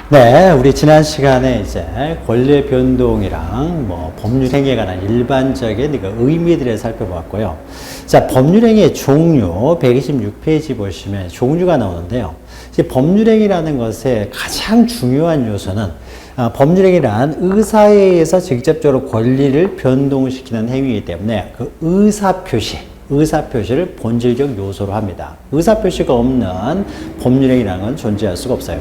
네, 우리 지난 시간에 이제 권리의 변동이랑 법률 행위에 관한 일반적인 그 의미들을 살펴보았고요. 자, 법률 행위의 종류 126페이지 보시면 종류가 나오는데요. 이제 법률 행위라는 것의 가장 중요한 요소는 법률 행위란 의사에 의해서 직접적으로 권리를 변동시키는 행위이기 때문에 그 의사표시를 본질적 요소로 합니다. 의사표시가 없는 법률행위라는 건 존재할 수가 없어요.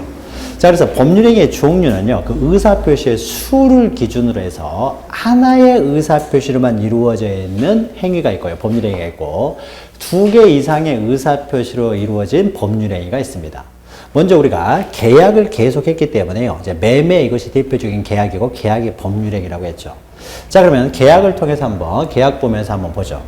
자, 그래서 법률행위의 종류는요, 그 의사표시의 수를 기준으로 해서 하나의 의사표시로만 이루어져 있는 행위가 있고요. 법률행위가 있고, 2개 이상의 의사표시로 이루어진 법률행위가 있습니다. 먼저 우리가 계약을 계속했기 때문에요. 이제 매매 이것이 대표적인 계약이고, 계약이 법률행위라고 했죠. 자, 그러면 계약을 통해서 계약 보면서 한번 보죠.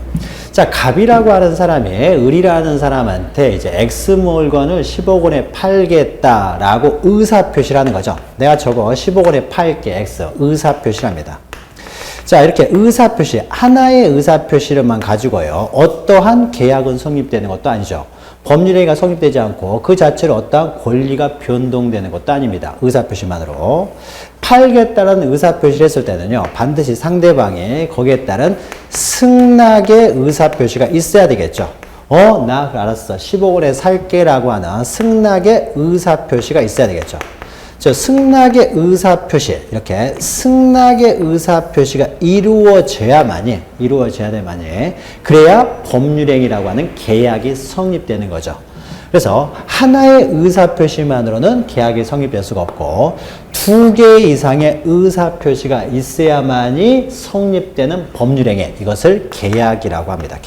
자, 갑이라고 하는 사람이 을이라는 사람한테 이제 X 물건을 10억 원에 팔겠다라고 의사표시를 하는 거죠. 내가 저거 10억 원에 팔게, X. 의사표시를 합니다. 자, 이렇게 의사표시, 하나의 의사표시를만 가지고요. 어떠한 계약은 성립되는 것도 아니죠. 법률행위가 성립되지 않고 그 자체로 어떠한 권리가 변동되는 것도 아닙니다. 의사표시만으로. 팔겠다는 의사표시를 했을 때는요, 반드시 상대방이 거기에 따른 승낙의 의사표시가 있어야 되겠죠. 나 알았어. 10억 원에 살게라고 하는 승낙의 의사표시가 있어야 되겠죠. 저 승낙의 의사표시, 이렇게 승낙의 의사표시가 이루어져야만이, 그래야 법률행위라고 하는 계약이 성립되는 거죠. 그래서 하나의 의사표시만으로는 계약이 성립될 수가 없고 2개 이상의 의사표시가 있어야만이 성립되는 법률행위, 이것을 계약이라고 합니다.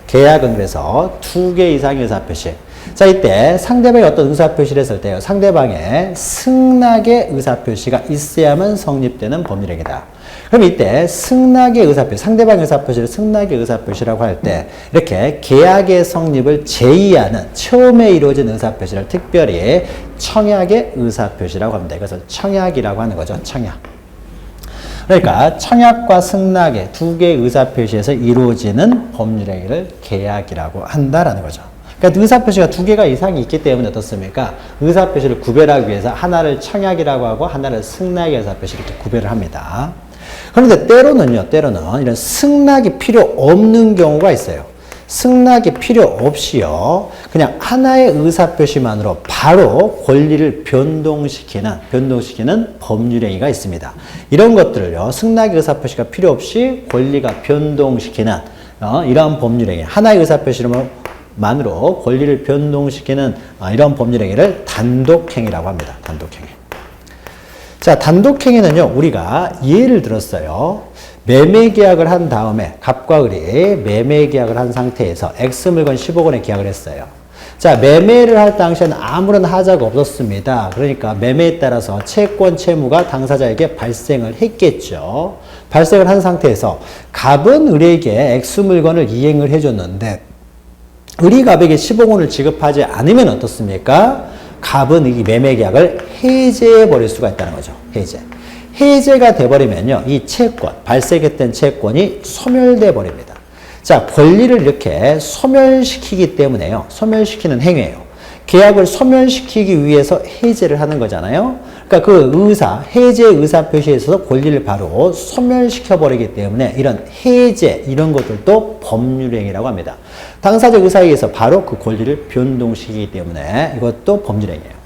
계약은 그래서 2개 이상의 의사표시. 자, 이때 상대방이 어떤 의사표시를 했을 때요, 상대방의 승낙의 의사표시가 있어야만 성립되는 법률행위다. 그럼 이때 승낙의 의사표시, 상대방의 의사표시를 승낙의 의사표시라고 할 때 이렇게 계약의 성립을 제의하는 처음에 이루어진 의사표시를 특별히 청약의 의사표시라고 합니다. 이것을 청약이라고 하는 거죠. 청약. 그러니까 청약과 승낙의 2개의 의사표시에서 이루어지는 법률행위를 계약이라고 한다라는 거죠. 그러니까 의사표시가 2개가 이상이 있기 때문에 어떻습니까? 의사표시를 구별하기 위해서 하나를 청약이라고 하고 하나를 승낙의 의사표시 이렇게 구별을 합니다. 그런데 때로는 이런 승낙이 필요 없는 경우가 있어요. 승낙이 필요 없이요, 그냥 하나의 의사표시만으로 바로 권리를 변동시키는 법률행위가 있습니다. 이런 것들을요, 승낙의 의사표시가 필요 없이 권리가 변동시키는 이러한 법률행위, 하나의 의사표시만으로 권리를 변동시키는 이런 법률행위를 단독행위라고 합니다. 단독행위. 자, 단독행위는요, 우리가 예를 들었어요. 매매계약을 한 다음에 갑과 을이 매매계약을 한 상태에서 X 물건 10억 원에 계약을 했어요. 자, 매매를 할 당시에는 아무런 하자가 없었습니다. 그러니까 매매에 따라서 채권 채무가 당사자에게 발생을 했겠죠. 발생을 한 상태에서 갑은 을에게 X 물건을 이행을 해줬는데 을이 갑에게 10억 원을 지급하지 않으면 어떻습니까? 갑은 이 매매계약을 해제해 버릴 수가 있다는 거죠. 해제가 돼버리면요, 이 채권, 발생했던 채권이 소멸돼 버립니다. 자, 권리를 이렇게 소멸시키기 때문에요, 소멸시키는 행위예요. 계약을 소멸시키기 위해서 해제를 하는 거잖아요. 그러니까 그 해제 의사표시에 있어서 권리를 바로 소멸시켜버리기 때문에 이런 해제, 이런 것들도 법률행위라고 합니다. 당사자 의사에 의해서 바로 그 권리를 변동시키기 때문에 이것도 법률행위예요.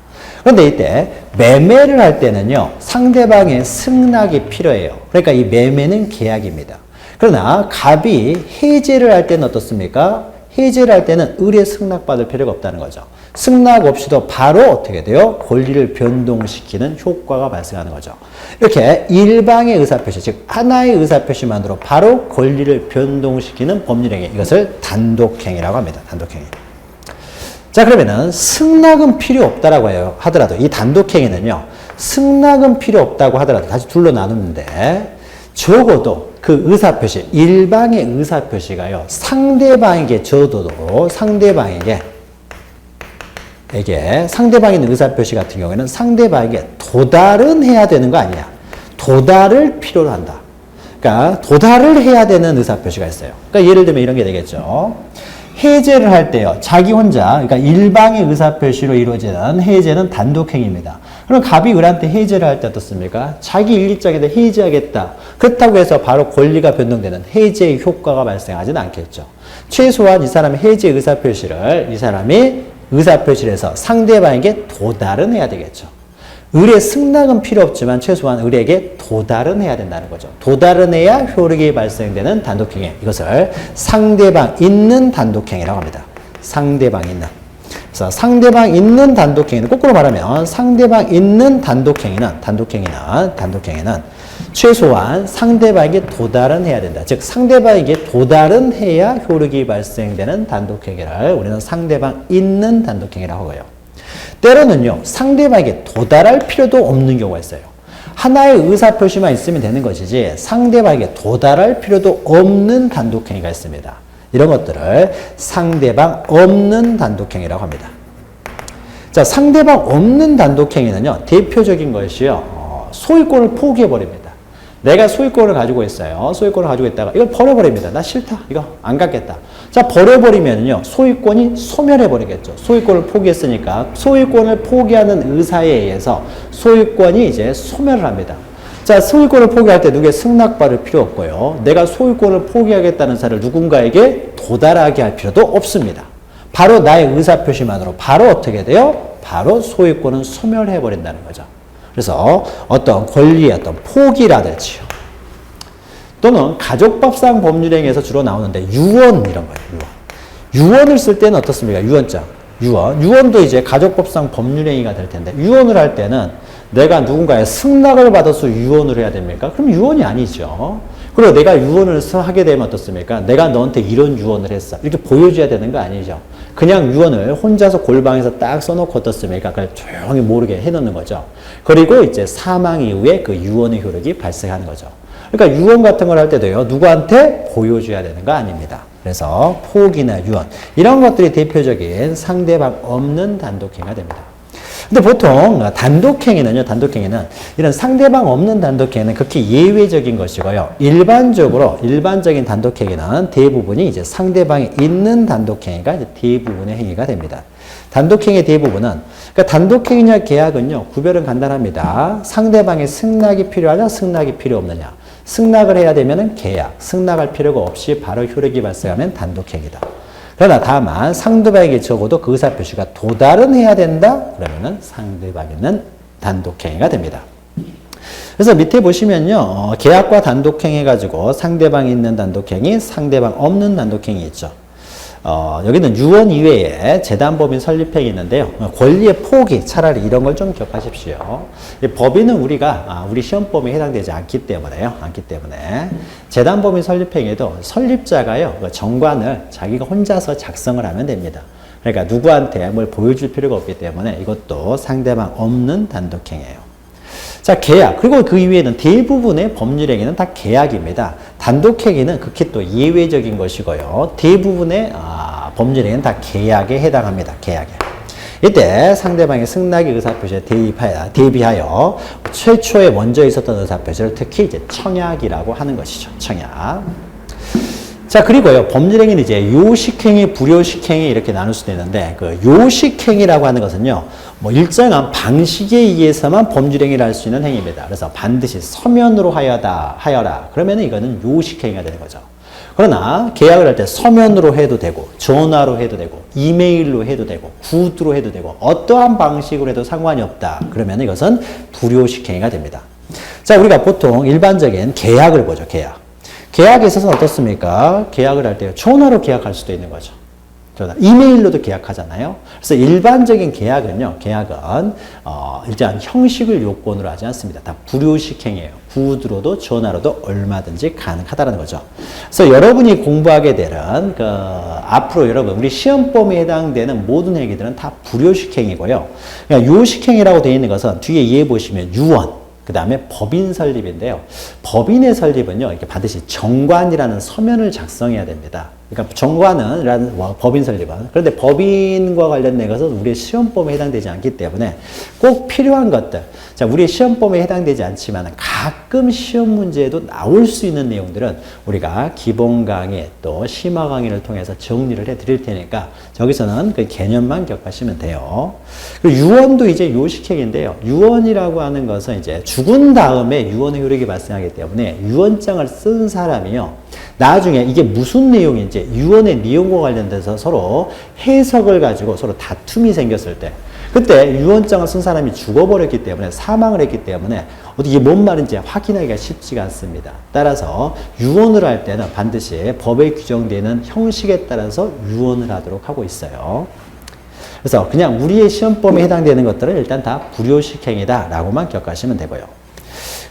그런데 이때 매매를 할 때는요, 상대방의 승낙이 필요해요. 그러니까 이 매매는 계약입니다. 그러나 갑이 해제를 할 때는 어떻습니까? 해제를 할 때는 을의 승낙받을 필요가 없다는 거죠. 승낙 없이도 바로 어떻게 돼요? 권리를 변동시키는 효과가 발생하는 거죠. 이렇게 일방의 의사표시, 즉 하나의 의사표시만으로 바로 권리를 변동시키는 법률행위, 이것을 단독행위라고 합니다. 단독행위. 자, 그러면은 승낙은 필요 없다라고 하더라도 이 단독행위는요, 승낙은 필요 없다고 하더라도 다시 둘로 나누는데 적어도 그 의사표시, 일방의 의사표시가요, 상대방에게 상대방의 의사표시 같은 경우에는 상대방에게 도달은 해야 되는 거 아니냐. 도달을 필요로 한다. 그러니까 도달을 해야 되는 의사표시가 있어요. 그러니까 예를 들면 이런 게 되겠죠. 해제를 할 때요. 자기 혼자, 그러니까 일방의 의사표시로 이루어지는 해제는 단독행위입니다. 그럼 갑이 을한테 해제를 할 때 어떻습니까? 자기 일기장에다 해제하겠다. 그렇다고 해서 바로 권리가 변동되는 해제의 효과가 발생하지는 않겠죠. 최소한 이 사람의 해제 의사표시를 이 사람이 의사표시를 해서 상대방에게 도달은 해야 되겠죠. 을의 승낙은 필요 없지만 최소한 을에게 도달은 해야 된다는 거죠. 도달은 해야 효력이 발생되는 단독행위. 이것을 상대방 있는 단독행위라고 합니다. 상대방 있는. 그래서 상대방 있는 단독행위는 거꾸로 말하면 상대방 있는 단독행위는 최소한 상대방에게 도달은 해야 된다. 즉 상대방에게 도달은 해야 효력이 발생되는 단독행위를 우리는 상대방 있는 단독행위라고 하고요. 때로는요, 상대방에게 도달할 필요도 없는 경우가 있어요. 하나의 의사표시만 있으면 되는 것이지 상대방에게 도달할 필요도 없는 단독행위가 있습니다. 이런 것들을 상대방 없는 단독행위라고 합니다. 자, 상대방 없는 단독행위는요, 대표적인 것이요, 소유권을 포기해버립니다. 내가 소유권을 가지고 있어요. 소유권을 가지고 있다가 이걸 버려버립니다. 나 싫다. 이거 안 갖겠다. 자, 버려버리면요, 소유권이 소멸해버리겠죠. 소유권을 포기했으니까 소유권을 포기하는 의사에 의해서 소유권이 이제 소멸을 합니다. 자, 소유권을 포기할 때 누구의 승낙받을 필요 없고요. 내가 소유권을 포기하겠다는 사를 누군가에게 도달하게 할 필요도 없습니다. 바로 나의 의사표시만으로 바로 어떻게 돼요? 바로 소유권은 소멸해버린다는 거죠. 그래서 어떤 권리의 어떤 포기라든지요. 또는 가족법상 법률행위에서 주로 나오는데 유언 이런 거예요. 유언을 쓸 때는 어떻습니까? 유언장. 유언도 이제 가족법상 법률행위가 될 텐데 유언을 할 때는 내가 누군가의 승낙을 받아서 유언을 해야 됩니까? 그럼 유언이 아니죠. 그리고 내가 유언을 하게 되면 어떻습니까? 내가 너한테 이런 유언을 했어. 이렇게 보여줘야 되는 거 아니죠. 그냥 유언을 혼자서 골방에서 딱 써놓고 어떻습니까? 그걸 조용히 모르게 해놓는 거죠. 그리고 이제 사망 이후에 그 유언의 효력이 발생하는 거죠. 그러니까 유언 같은 걸 할 때도요, 누구한테 보여줘야 되는 거 아닙니다. 그래서 포기나 유언, 이런 것들이 대표적인 상대방 없는 단독행위가 됩니다. 근데 보통 단독행위는 이런 상대방 없는 단독행위는 극히 예외적인 것이고요. 일반적인 단독행위는 대부분이 이제 상대방이 있는 단독행위가 이제 대부분의 행위가 됩니다. 단독행위 대부분은, 그러니까 단독행위냐 계약은요, 구별은 간단합니다. 상대방의 승낙이 필요하냐, 승낙이 필요 없느냐. 승낙을 해야 되면은 계약, 승낙할 필요가 없이 바로 효력이 발생하면 단독행위다. 그러나 다만 상대방에게 적어도 그 의사표시가 도달은 해야 된다? 그러면은 상대방 있는 단독행위가 됩니다. 그래서 밑에 보시면요, 계약과 단독행위 가지고 상대방 있는 단독행위, 상대방 없는 단독행위 있죠. 여기는 유언 이외에 재단법인 설립행위 있는데요. 권리의 포기, 차라리 이런 걸 좀 기억하십시오. 법인은 우리 시험범위에 해당되지 않기 때문에 재단법인 설립행위도 설립자가요, 정관을 자기가 혼자서 작성을 하면 됩니다. 그러니까 누구한테 뭘 보여줄 필요가 없기 때문에 이것도 상대방 없는 단독행위예요. 자, 계약. 그리고 그 이외에는 대부분의 법률행위는 다 계약입니다. 단독행위는 극히 또 예외적인 것이고요. 대부분의 법률행위는 다 계약에 해당합니다. 계약에. 이때 상대방의 승낙의 의사표시에 대비하여 최초에 먼저 있었던 의사표시를 특히 이제 청약이라고 하는 것이죠. 청약. 자, 그리고요, 법률행위는 이제 요식행위, 불요식행위 이렇게 나눌 수도 있는데, 그 요식행위라고 하는 것은요, 뭐 일정한 방식에 의해서만 법률행위를 할 수 있는 행위입니다. 그래서 반드시 서면으로 하여라. 그러면 이거는 요식행위가 되는 거죠. 그러나 계약을 할 때 서면으로 해도 되고, 전화로 해도 되고, 이메일로 해도 되고, 구두로 해도 되고, 어떠한 방식으로 해도 상관이 없다. 그러면 이것은 불요식행위가 됩니다. 자, 우리가 보통 일반적인 계약을 보죠. 계약에 있어서는 어떻습니까? 계약을 할 때 전화로 계약할 수도 있는 거죠. 이메일로도 계약하잖아요. 그래서 일반적인 계약은 일단 형식을 요건으로 하지 않습니다. 다 불요식 행위예요. 구두로도 전화로도 얼마든지 가능하다는 거죠. 그래서 여러분이 공부하게 되는 앞으로 여러분 우리 시험 범위에 해당되는 모든 행위들은 다 불요식 행위고요. 그러니까 요식 행위라고 되어 있는 것은 뒤에 이해 보시면 유언, 그 다음에 법인 설립인데요. 법인의 설립은요, 이렇게 반드시 정관이라는 서면을 작성해야 됩니다. 그러니까 정관은 법인 설립은. 그런데 법인과 관련된 것은 우리의 시험범위에 해당되지 않기 때문에 꼭 필요한 것들. 자, 우리의 시험범위에 해당되지 않지만 가끔 시험 문제에도 나올 수 있는 내용들은 우리가 기본 강의 또 심화 강의를 통해서 정리를 해 드릴 테니까 저기서는 그 개념만 기억하시면 돼요. 그리고 유언도 이제 요식행인데요. 유언이라고 하는 것은 이제 죽은 다음에 유언의 효력이 발생하기 때문에 유언장을 쓴 사람이요. 나중에 이게 무슨 내용인지 유언의 내용과 관련돼서 서로 해석을 가지고 서로 다툼이 생겼을 때 그때 유언장을 쓴 사람이 죽어버렸기 때문에 사망을 했기 때문에 어떻게 이게 뭔 말인지 확인하기가 쉽지가 않습니다. 따라서 유언을 할 때는 반드시 법에 규정되는 형식에 따라서 유언을 하도록 하고 있어요. 그래서 그냥 우리의 시험범위에 해당되는 것들은 일단 다 불효식행위다 라고만 기억하시면 되고요.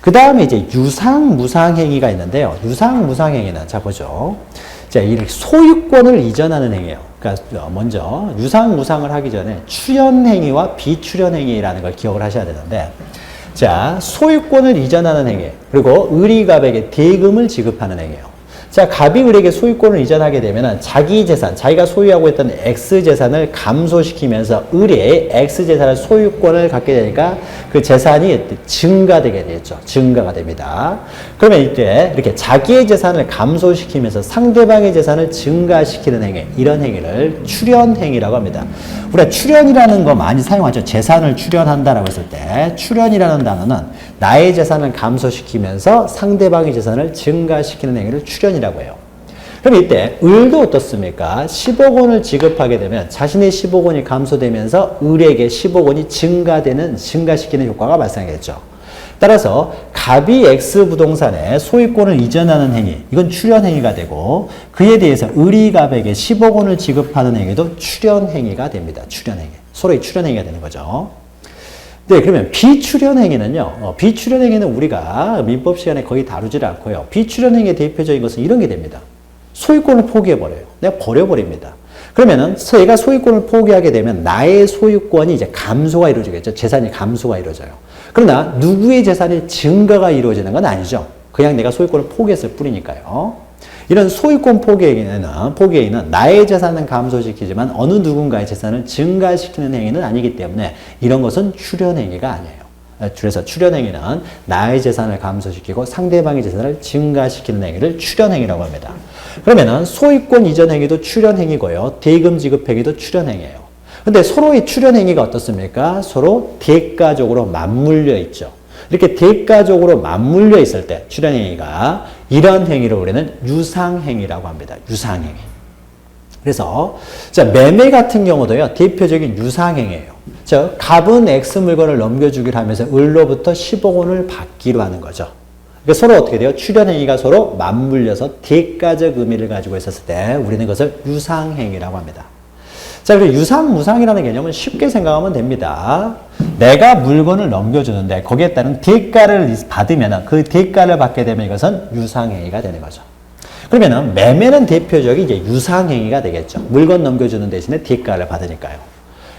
그 다음에 이제 유상무상행위가 있는데요. 유상무상행위는 자 보죠. 자, 이 소유권을 이전하는 행위예요. 그러니까 먼저 유상무상을 하기 전에 출연행위와 비출연행위라는 걸 기억을 하셔야 되는데, 자 소유권을 이전하는 행위 그리고 을이갑에게 대금을 지급하는 행위예요. 자, 갑이 을에게 소유권을 이전하게 되면 자기 재산, 자기가 소유하고 있던 X 재산을 감소시키면서 을이 X 재산을 소유권을 갖게 되니까 그 재산이 증가되게 되겠죠. 증가가 됩니다. 그러면 이때 이렇게 자기의 재산을 감소시키면서 상대방의 재산을 증가시키는 행위, 이런 행위를 출연행위라고 합니다. 우리가 출연이라는 거 많이 사용하죠. 재산을 출연한다라고 했을 때 출연이라는 단어는 나의 재산을 감소시키면서 상대방의 재산을 증가시키는 행위를 출연이라고 해요. 그럼 이때 을도 어떻습니까? 10억 원을 지급하게 되면 자신의 10억 원이 감소되면서 을에게 10억 원이 증가시키는 효과가 발생하겠죠. 따라서 갑이 X 부동산에 소유권을 이전하는 행위, 이건 출연행위가 되고 그에 대해서 을이 갑에게 10억 원을 지급하는 행위도 출연행위가 됩니다. 출연행위. 서로의 출연행위가 되는 거죠. 네, 그러면 비출연행위는요. 비출연행위는 우리가 민법 시간에 거의 다루질 않고요. 비출연행위의 대표적인 것은 이런 게 됩니다. 소유권을 포기해버려요. 내가 버려버립니다. 그러면은 얘가 소유권을 포기하게 되면 나의 소유권이 이제 감소가 이루어지겠죠. 재산이 감소가 이루어져요. 그러나 누구의 재산이 증가가 이루어지는 건 아니죠. 그냥 내가 소유권을 포기했을 뿐이니까요. 이런 소유권 포기에는 나의 재산은 감소시키지만 어느 누군가의 재산을 증가시키는 행위는 아니기 때문에 이런 것은 출연행위가 아니에요. 그래서 출연행위는 나의 재산을 감소시키고 상대방의 재산을 증가시키는 행위를 출연행위라고 합니다. 그러면은 소유권 이전 행위도 출연행위고요. 대금 지급 행위도 출연행위예요. 근데 서로의 출연행위가 어떻습니까? 서로 대가적으로 맞물려 있죠. 이렇게 대가적으로 맞물려 있을 때 출연행위가 이런 행위를 우리는 유상행위라고 합니다. 유상행위. 그래서 자 매매 같은 경우도요. 대표적인 유상행위예요. 자, 갑은 X 물건을 넘겨주기로 하면서 을로부터 10억 원을 받기로 하는 거죠. 그러니까 서로 어떻게 돼요? 출연행위가 서로 맞물려서 대가적 의미를 가지고 있었을 때 우리는 그것을 유상행위라고 합니다. 자, 그리고 유상무상이라는 개념은 쉽게 생각하면 됩니다. 내가 물건을 넘겨주는데 거기에 따른 대가를 받으면 그 대가를 받게 되면 이것은 유상행위가 되는 거죠. 그러면은 매매는 대표적인 이제 유상행위가 되겠죠. 물건 넘겨주는 대신에 대가를 받으니까요.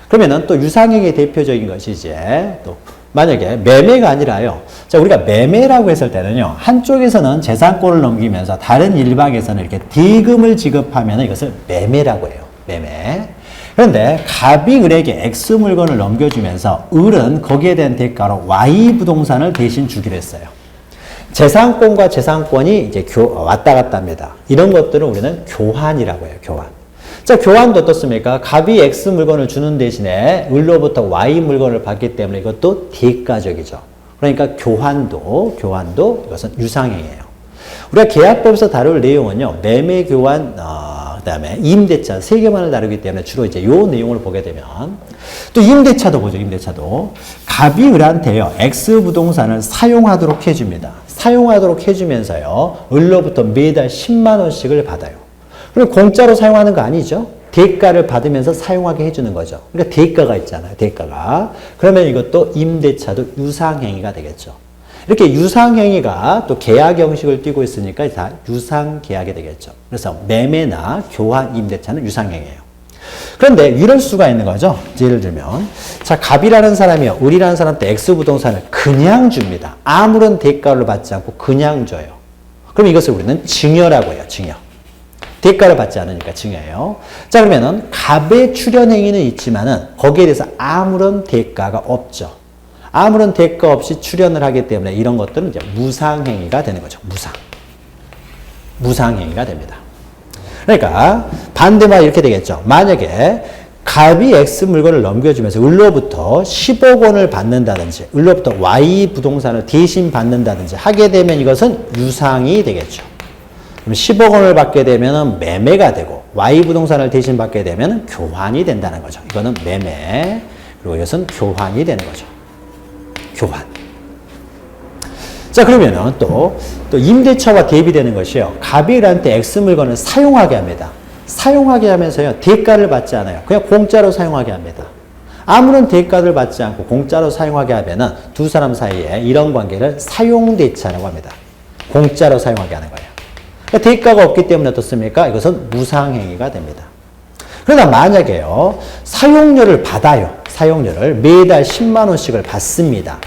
그러면은 또 유상행위의 대표적인 것이 이제 또 만약에 매매가 아니라요. 자, 우리가 매매라고 했을 때는요. 한쪽에서는 재산권을 넘기면서 다른 일방에서는 이렇게 대금을 지급하면 이것을 매매라고 해요. 매매. 그런데 갑이 을에게 X 물건을 넘겨주면서 을은 거기에 대한 대가로 Y 부동산을 대신 주기로 했어요. 재산권과 재산권이 이제 왔다 갔다 합니다. 이런 것들을 우리는 교환이라고 해요. 교환. 자, 교환도 어떻습니까? 갑이 X 물건을 주는 대신에 을로부터 Y 물건을 받기 때문에 이것도 대가적이죠. 그러니까 교환도 이것은 유상행위예요. 우리가 계약법에서 다룰 내용은요. 매매, 교환, 그다음에 임대차 세 개만을 다루기 때문에 주로 이제 요 내용을 보게 되면 또 임대차도 보죠. 임대차도 갑이 을한테요. X 부동산을 사용하도록 해줍니다. 사용하도록 해주면서요. 을로부터 매달 10만 원씩을 받아요. 그럼 공짜로 사용하는 거 아니죠? 대가를 받으면서 사용하게 해주는 거죠. 그러니까 대가가 있잖아요. 대가가. 그러면 이것도 임대차도 유상행위가 되겠죠. 이렇게 유상행위가 또 계약 형식을 띠고 있으니까 다 유상계약이 되겠죠. 그래서 매매나 교환, 임대차는 유상행위예요. 그런데 이럴 수가 있는 거죠. 예를 들면 자 갑이라는 사람이요. 을이라는 사람한테 X 부동산을 그냥 줍니다. 아무런 대가를 받지 않고 그냥 줘요. 그럼 이것을 우리는 증여라고 해요. 증여. 대가를 받지 않으니까 증여예요. 자, 그러면은 갑의 출현 행위는 있지만은 거기에 대해서 아무런 대가가 없죠. 아무런 대가 없이 출현을 하기 때문에 이런 것들은 이제 무상행위가 되는 거죠. 무상행위가 됩니다. 그러니까 반대말 이렇게 되겠죠. 만약에 갑이 X 물건을 넘겨주면서 을로부터 10억 원을 받는다든지 을로부터 Y 부동산을 대신 받는다든지 하게 되면 이것은 유상이 되겠죠. 그럼 10억 원을 받게 되면 매매가 되고 Y 부동산을 대신 받게 되면 교환이 된다는 거죠. 이거는 매매, 그리고 이것은 교환이 되는 거죠. 교환. 자, 그러면은 또 임대차와 대비되는 것이요. 갑이 을한테 X 물건을 사용하게 합니다. 사용하게 하면서요, 대가를 받지 않아요. 그냥 공짜로 사용하게 합니다. 아무런 대가를 받지 않고 공짜로 사용하게 하면은 두 사람 사이에 이런 관계를 사용대차라고 합니다. 공짜로 사용하게 하는 거예요. 그러니까 대가가 없기 때문에 어떻습니까? 이것은 무상행위가 됩니다. 그러나 만약에요, 사용료를 받아요. 사용료를 매달 10만 원씩을 받습니다.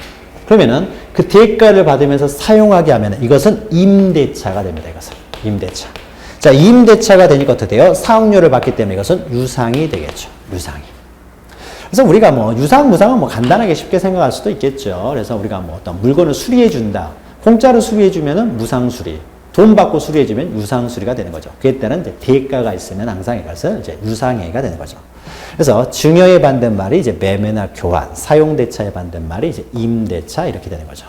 그러면은 그 대가를 받으면서 사용하게 하면 이것은 임대차가 됩니다. 이것은 임대차. 자, 임대차가 되니까 어떻게 돼요? 사용료를 받기 때문에 이것은 유상이 되겠죠. 유상이. 그래서 우리가 뭐 유상, 무상은 뭐 간단하게 쉽게 생각할 수도 있겠죠. 그래서 우리가 뭐 어떤 물건을 수리해 준다. 공짜로 수리해 주면은 무상 수리. 돈 받고 수리해 주면 유상 수리가 되는 거죠. 그에 따른 이제 대가가 있으면 항상 이것은 이제 유상행위가 되는 거죠. 그래서 증여에 반대말이 이제 매매나 교환, 사용대차에 반대말이 이제 임대차 이렇게 되는 거죠.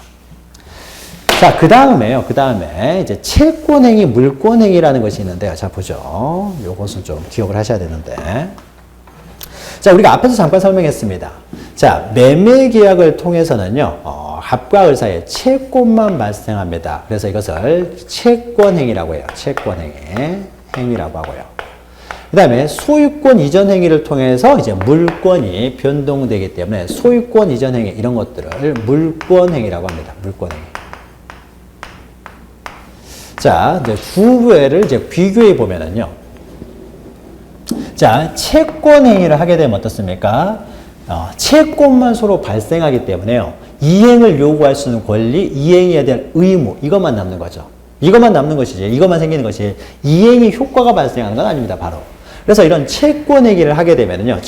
자, 그 다음에 이제 채권행위, 물권행위라는 것이 있는데요. 자, 보죠. 요것은 좀 기억을 하셔야 되는데. 자, 우리가 앞에서 잠깐 설명했습니다. 자, 매매 계약을 통해서는요, 갑과 을 사이에 채권만 발생합니다. 그래서 이것을 채권행위라고 해요. 행위라고 하고요. 그 다음에 소유권 이전 행위를 통해서 이제 물권이 변동되기 때문에 소유권 이전 행위, 이런 것들을 물권행위라고 합니다. 물권행위. 자, 이제 두 개를 이제 비교해 보면은요. 자, 채권행위를 하게 되면 어떻습니까? 채권만 서로 발생하기 때문에요. 이행을 요구할 수 있는 권리, 이행해야 될 의무, 이것만 남는 거죠. 이것만 남는 것이지, 이것만 생기는 것이 이행의 효과가 발생하는 건 아닙니다, 바로. 그래서 이런 채권행위를 하게 되면요,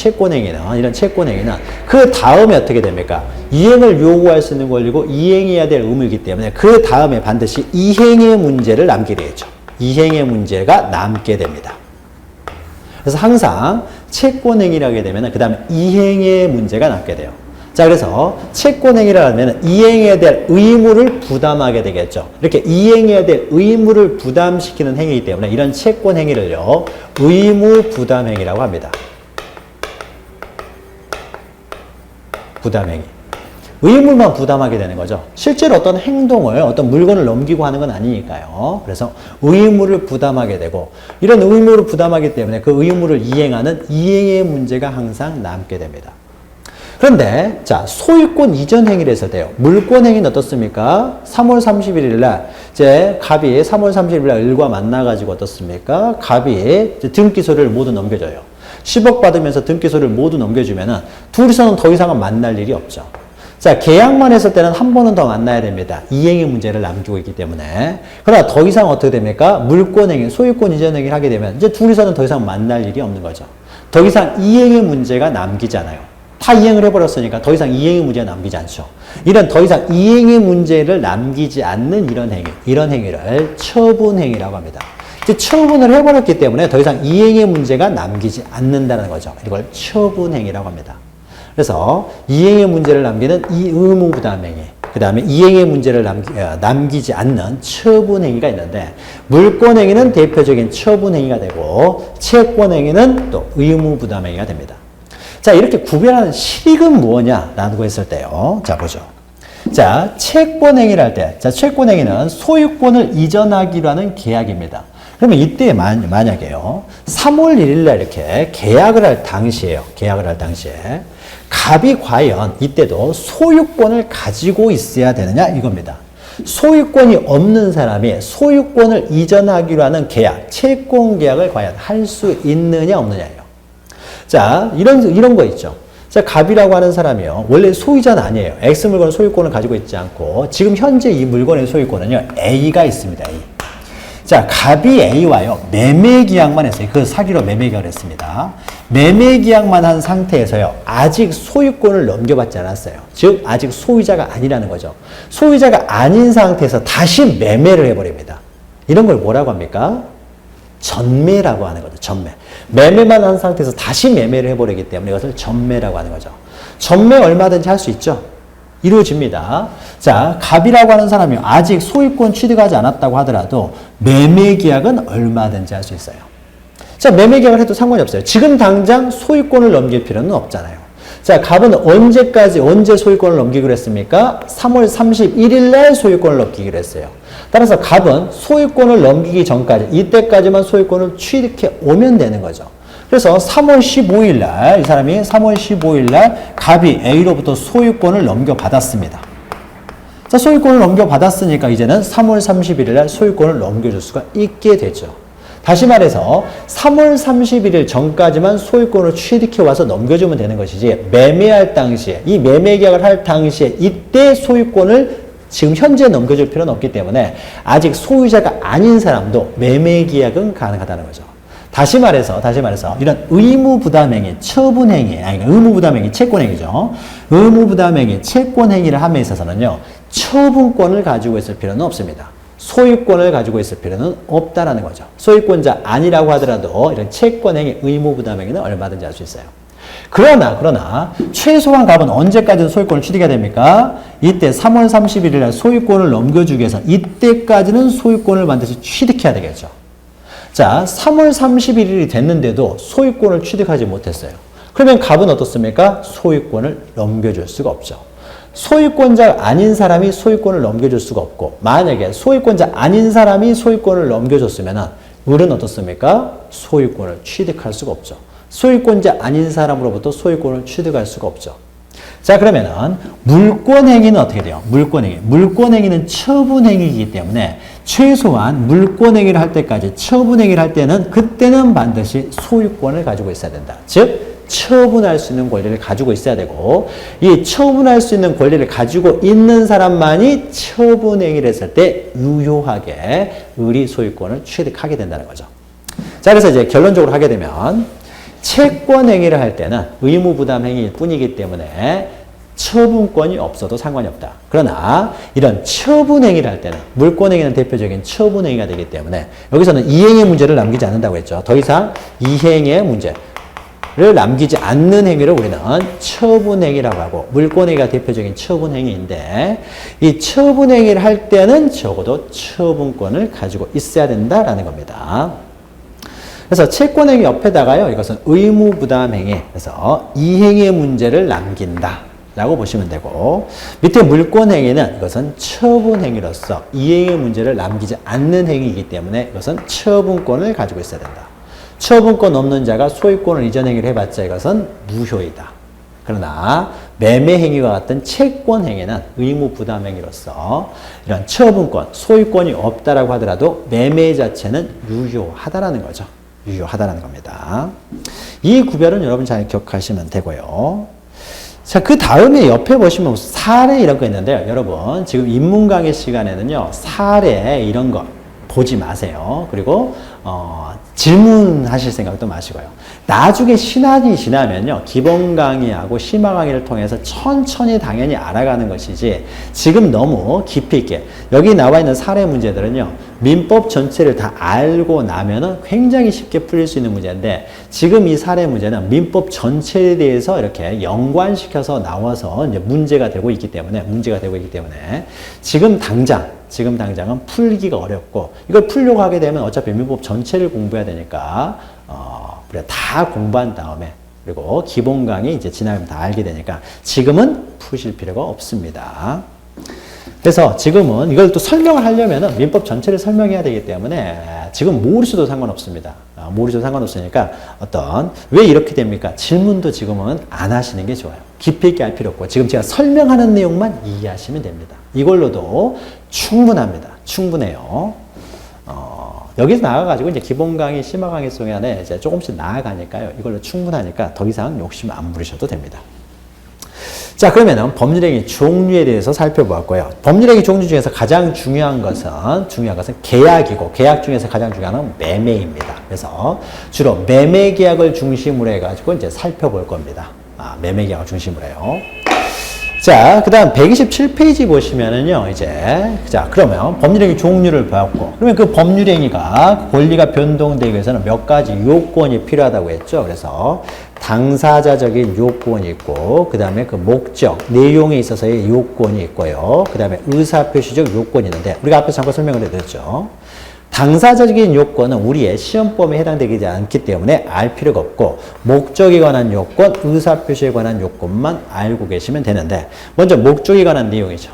이런 채권행위는 그 다음에 어떻게 됩니까? 이행을 요구할 수 있는 권리고 이행해야 될 의무이기 때문에 그 다음에 반드시 이행의 문제를 남게 되겠죠. 이행의 문제가 남게 됩니다. 그래서 항상 채권행위를 하게 되면 그 다음에 이행의 문제가 남게 돼요. 자, 그래서 채권행위를 하면 이행해야 될 의무를 부담하게 되겠죠. 이렇게 이행해야 될 의무를 부담시키는 행위이기 때문에 이런 채권행위를요, 의무부담행위라고 합니다. 부담행위. 의무만 부담하게 되는 거죠. 실제로 어떤 행동을, 어떤 물건을 넘기고 하는 건 아니니까요. 그래서 의무를 부담하게 되고, 이런 의무를 부담하기 때문에 그 의무를 이행하는 이행의 문제가 항상 남게 됩니다. 그런데 자, 소유권 이전 행위를 해서 돼요. 물권 행위는 어떻습니까? 3월 31일 날 이제 갑이 3월 30일 날 을과 만나 가지고 어떻습니까? 갑이 등기소를 모두 넘겨줘요. 10억 받으면서 등기소를 모두 넘겨주면은 둘이서는 더 이상은 만날 일이 없죠. 자, 계약만 했을 때는 한 번은 더 만나야 됩니다. 이행의 문제를 남기고 있기 때문에. 그러나 더 이상 어떻게 됩니까? 물권 행위, 소유권 이전 행위를 하게 되면 이제 둘이서는 더 이상 만날 일이 없는 거죠. 더 이상 이행의 문제가 남기잖아요. 다 이행을 해버렸으니까 더 이상 이행의 문제가 남기지 않죠. 이런 더 이상 이행의 문제를 남기지 않는 이런 행위를 처분행위라고 합니다. 이제 처분을 해버렸기 때문에 더 이상 이행의 문제가 남기지 않는다는 거죠. 이걸 처분행위라고 합니다. 그래서 이행의 문제를 남기는 이 의무부담행위, 그 다음에 이행의 문제를 남기지 않는 처분행위가 있는데, 물권행위는 대표적인 처분행위가 되고 채권행위는 또 의무부담행위가 됩니다. 자, 이렇게 구별하는 실익은 뭐냐라고 했을 때요. 자, 보죠. 자, 채권행위를 할 때, 자, 채권행위는 소유권을 이전하기로 하는 계약입니다. 그러면 이때 만약에요, 3월 1일 날 이렇게 계약을 할 당시에요. 갑이 과연 이때도 소유권을 가지고 있어야 되느냐 이겁니다. 소유권이 없는 사람이 소유권을 이전하기로 하는 계약, 채권 계약을 과연 할 수 있느냐 없느냐예요. 자, 이런 거 있죠. 자, 갑이라고 하는 사람이요, 원래 소유자는 아니에요. X 물건 소유권을 가지고 있지 않고 지금 현재 이 물건의 소유권은요, A가 있습니다. A. 자, 갑이 A와요. 매매계약만 했어요. 그 사기로 매매계약을 했습니다. 매매계약만 한 상태에서요. 아직 소유권을 넘겨받지 않았어요. 즉, 아직 소유자가 아니라는 거죠. 소유자가 아닌 상태에서 다시 매매를 해버립니다. 이런 걸 뭐라고 합니까? 전매라고 하는 거죠. 전매. 매매만 한 상태에서 다시 매매를 해버리기 때문에 이것을 전매라고 하는 거죠. 전매 얼마든지 할 수 있죠. 이루어집니다. 자, 갑이라고 하는 사람이 아직 소유권 취득하지 않았다고 하더라도 매매계약은 얼마든지 할 수 있어요. 자, 매매계약을 해도 상관이 없어요. 지금 당장 소유권을 넘길 필요는 없잖아요. 자, 갑은 언제 소유권을 넘기기로 했습니까? 3월 31일 날 소유권을 넘기기로 했어요. 따라서 갑은 소유권을 넘기기 전까지 이때까지만 소유권을 취득해 오면 되는 거죠. 그래서 3월 15일 날 이 사람이 3월 15일 날 갑이 A로부터 소유권을 넘겨받았습니다. 자, 소유권을 넘겨받았으니까 이제는 3월 31일 날 소유권을 넘겨줄 수가 있게 되죠. 다시 말해서 3월 31일 전까지만 소유권을 취득해 와서 넘겨주면 되는 것이지 매매할 당시에 이 매매계약을 할 당시에 이때 소유권을 지금 현재 넘겨줄 필요는 없기 때문에 아직 소유자가 아닌 사람도 매매계약은 가능하다는 거죠. 다시 말해서 이런 의무부담행위, 처분행위, 의무부담행위, 채권행위죠. 의무부담행위, 채권행위를 함에 있어서는요. 처분권을 가지고 있을 필요는 없습니다. 소유권을 가지고 있을 필요는 없다라는 거죠. 소유권자 아니라고 하더라도 이런 채권행위, 의무부담행위는 얼마든지 할 수 있어요. 그러나 최소한 갑은 언제까지는 소유권을 취득해야 됩니까? 이때 3월 31일 날 소유권을 넘겨주기 위해서 이때까지는 소유권을 반드시 취득해야 되겠죠. 자, 3월 31일이 됐는데도 소유권을 취득하지 못했어요. 그러면 갑은 어떻습니까? 소유권을 넘겨줄 수가 없죠. 소유권자 아닌 사람이 소유권을 넘겨줄 수가 없고 만약에 소유권자 아닌 사람이 소유권을 넘겨줬으면 을은 어떻습니까? 소유권을 취득할 수가 없죠. 소유권자 아닌 사람으로부터 소유권을 취득할 수가 없죠. 자, 그러면은 물권행위는 어떻게 돼요? 물권행위. 물권행위는 처분행위이기 때문에 최소한 물권행위를 할 때까지 처분행위를 할 때는 그때는 반드시 소유권을 가지고 있어야 된다. 즉 처분할 수 있는 권리를 가지고 있어야 되고 이 처분할 수 있는 권리를 가지고 있는 사람만이 처분행위를 했을 때 유효하게 을이 소유권을 취득하게 된다는 거죠. 자, 그래서 이제 결론적으로 하게 되면 채권행위를 할 때는 의무부담행위일 뿐이기 때문에 처분권이 없어도 상관이 없다. 그러나 이런 처분행위를 할 때는 물권행위는 대표적인 처분행위가 되기 때문에 여기서는 이행의 문제를 남기지 않는다고 했죠. 더 이상 이행의 문제를 남기지 않는 행위를 우리는 처분행위라고 하고 물권행위가 대표적인 처분행위인데 이 처분행위를 할 때는 적어도 처분권을 가지고 있어야 된다라는 겁니다. 그래서 채권행위 옆에다가요. 이것은 의무부담행위. 그래서 이행의 문제를 남긴다. 라고 보시면 되고 밑에 물권행위는 이것은 처분행위로서 이행의 문제를 남기지 않는 행위이기 때문에 이것은 처분권을 가지고 있어야 된다. 처분권 없는 자가 소유권을 이전 행위를 해봤자 이것은 무효이다. 그러나 매매행위와 같은 채권행위는 의무부담행위로서 이런 처분권, 소유권이 없다라고 하더라도 매매 자체는 유효하다라는 거죠. 유효하다라는 겁니다. 이 구별은 여러분 잘 기억하시면 되고요. 자, 그 다음에 옆에 보시면 사례 이런 거 있는데요. 여러분, 지금 인문 강의 시간에는요, 사례 이런 거 보지 마세요. 그리고, 질문하실 생각도 마시고요. 나중에 시간이 지나면요, 기본 강의하고 심화 강의를 통해서 천천히 당연히 알아가는 것이지, 지금 너무 깊이 있게, 여기 나와 있는 사례 문제들은요, 민법 전체를 다 알고 나면은 굉장히 쉽게 풀릴 수 있는 문제인데, 지금 이 사례 문제는 민법 전체에 대해서 이렇게 연관시켜서 나와서 이제 문제가 되고 있기 때문에, 지금 당장은 풀기가 어렵고, 이걸 풀려고 하게 되면 어차피 민법 전체를 공부해야 되니까, 우리가 다 공부한 다음에, 그리고 기본 강의 이제 지나면 다 알게 되니까, 지금은 푸실 필요가 없습니다. 그래서 지금은 이걸 또 설명을 하려면은 민법 전체를 설명해야 되기 때문에 지금 모르셔도 상관없습니다. 모르셔도 상관없으니까 왜 이렇게 됩니까? 질문도 지금은 안 하시는 게 좋아요. 깊이 있게 할 필요 없고 지금 제가 설명하는 내용만 이해하시면 됩니다. 이걸로도 충분합니다. 충분해요. 여기서 나가가지고 이제 기본 강의, 심화 강의 속에 이제 조금씩 나아가니까요. 이걸로 충분하니까 더 이상 욕심 안 부리셔도 됩니다. 자, 그러면은 법률행위 종류에 대해서 살펴보았고요. 법률행위 종류 중에서 가장 중요한 것은 계약이고, 계약 중에서 가장 중요한 건 매매입니다. 그래서 주로 매매 계약을 중심으로 해가지고 이제 살펴볼 겁니다. 매매 계약을 중심으로 해요. 자, 그 다음 127페이지 보시면은요, 자, 그러면 법률행위 종류를 봤고, 그러면 그 법률행위가 권리가 변동되기 위해서는 몇 가지 요건이 필요하다고 했죠. 그래서 당사자적인 요건이 있고, 그 다음에 그 목적, 내용에 있어서의 요건이 있고요. 그 다음에 의사표시적 요건이 있는데, 우리가 앞에서 잠깐 설명을 해드렸죠. 당사자적인 요건은 우리의 시험범위에 해당되지 않기 때문에 알 필요가 없고, 목적에 관한 요건, 의사표시에 관한 요건만 알고 계시면 되는데, 먼저 목적에 관한 내용이죠.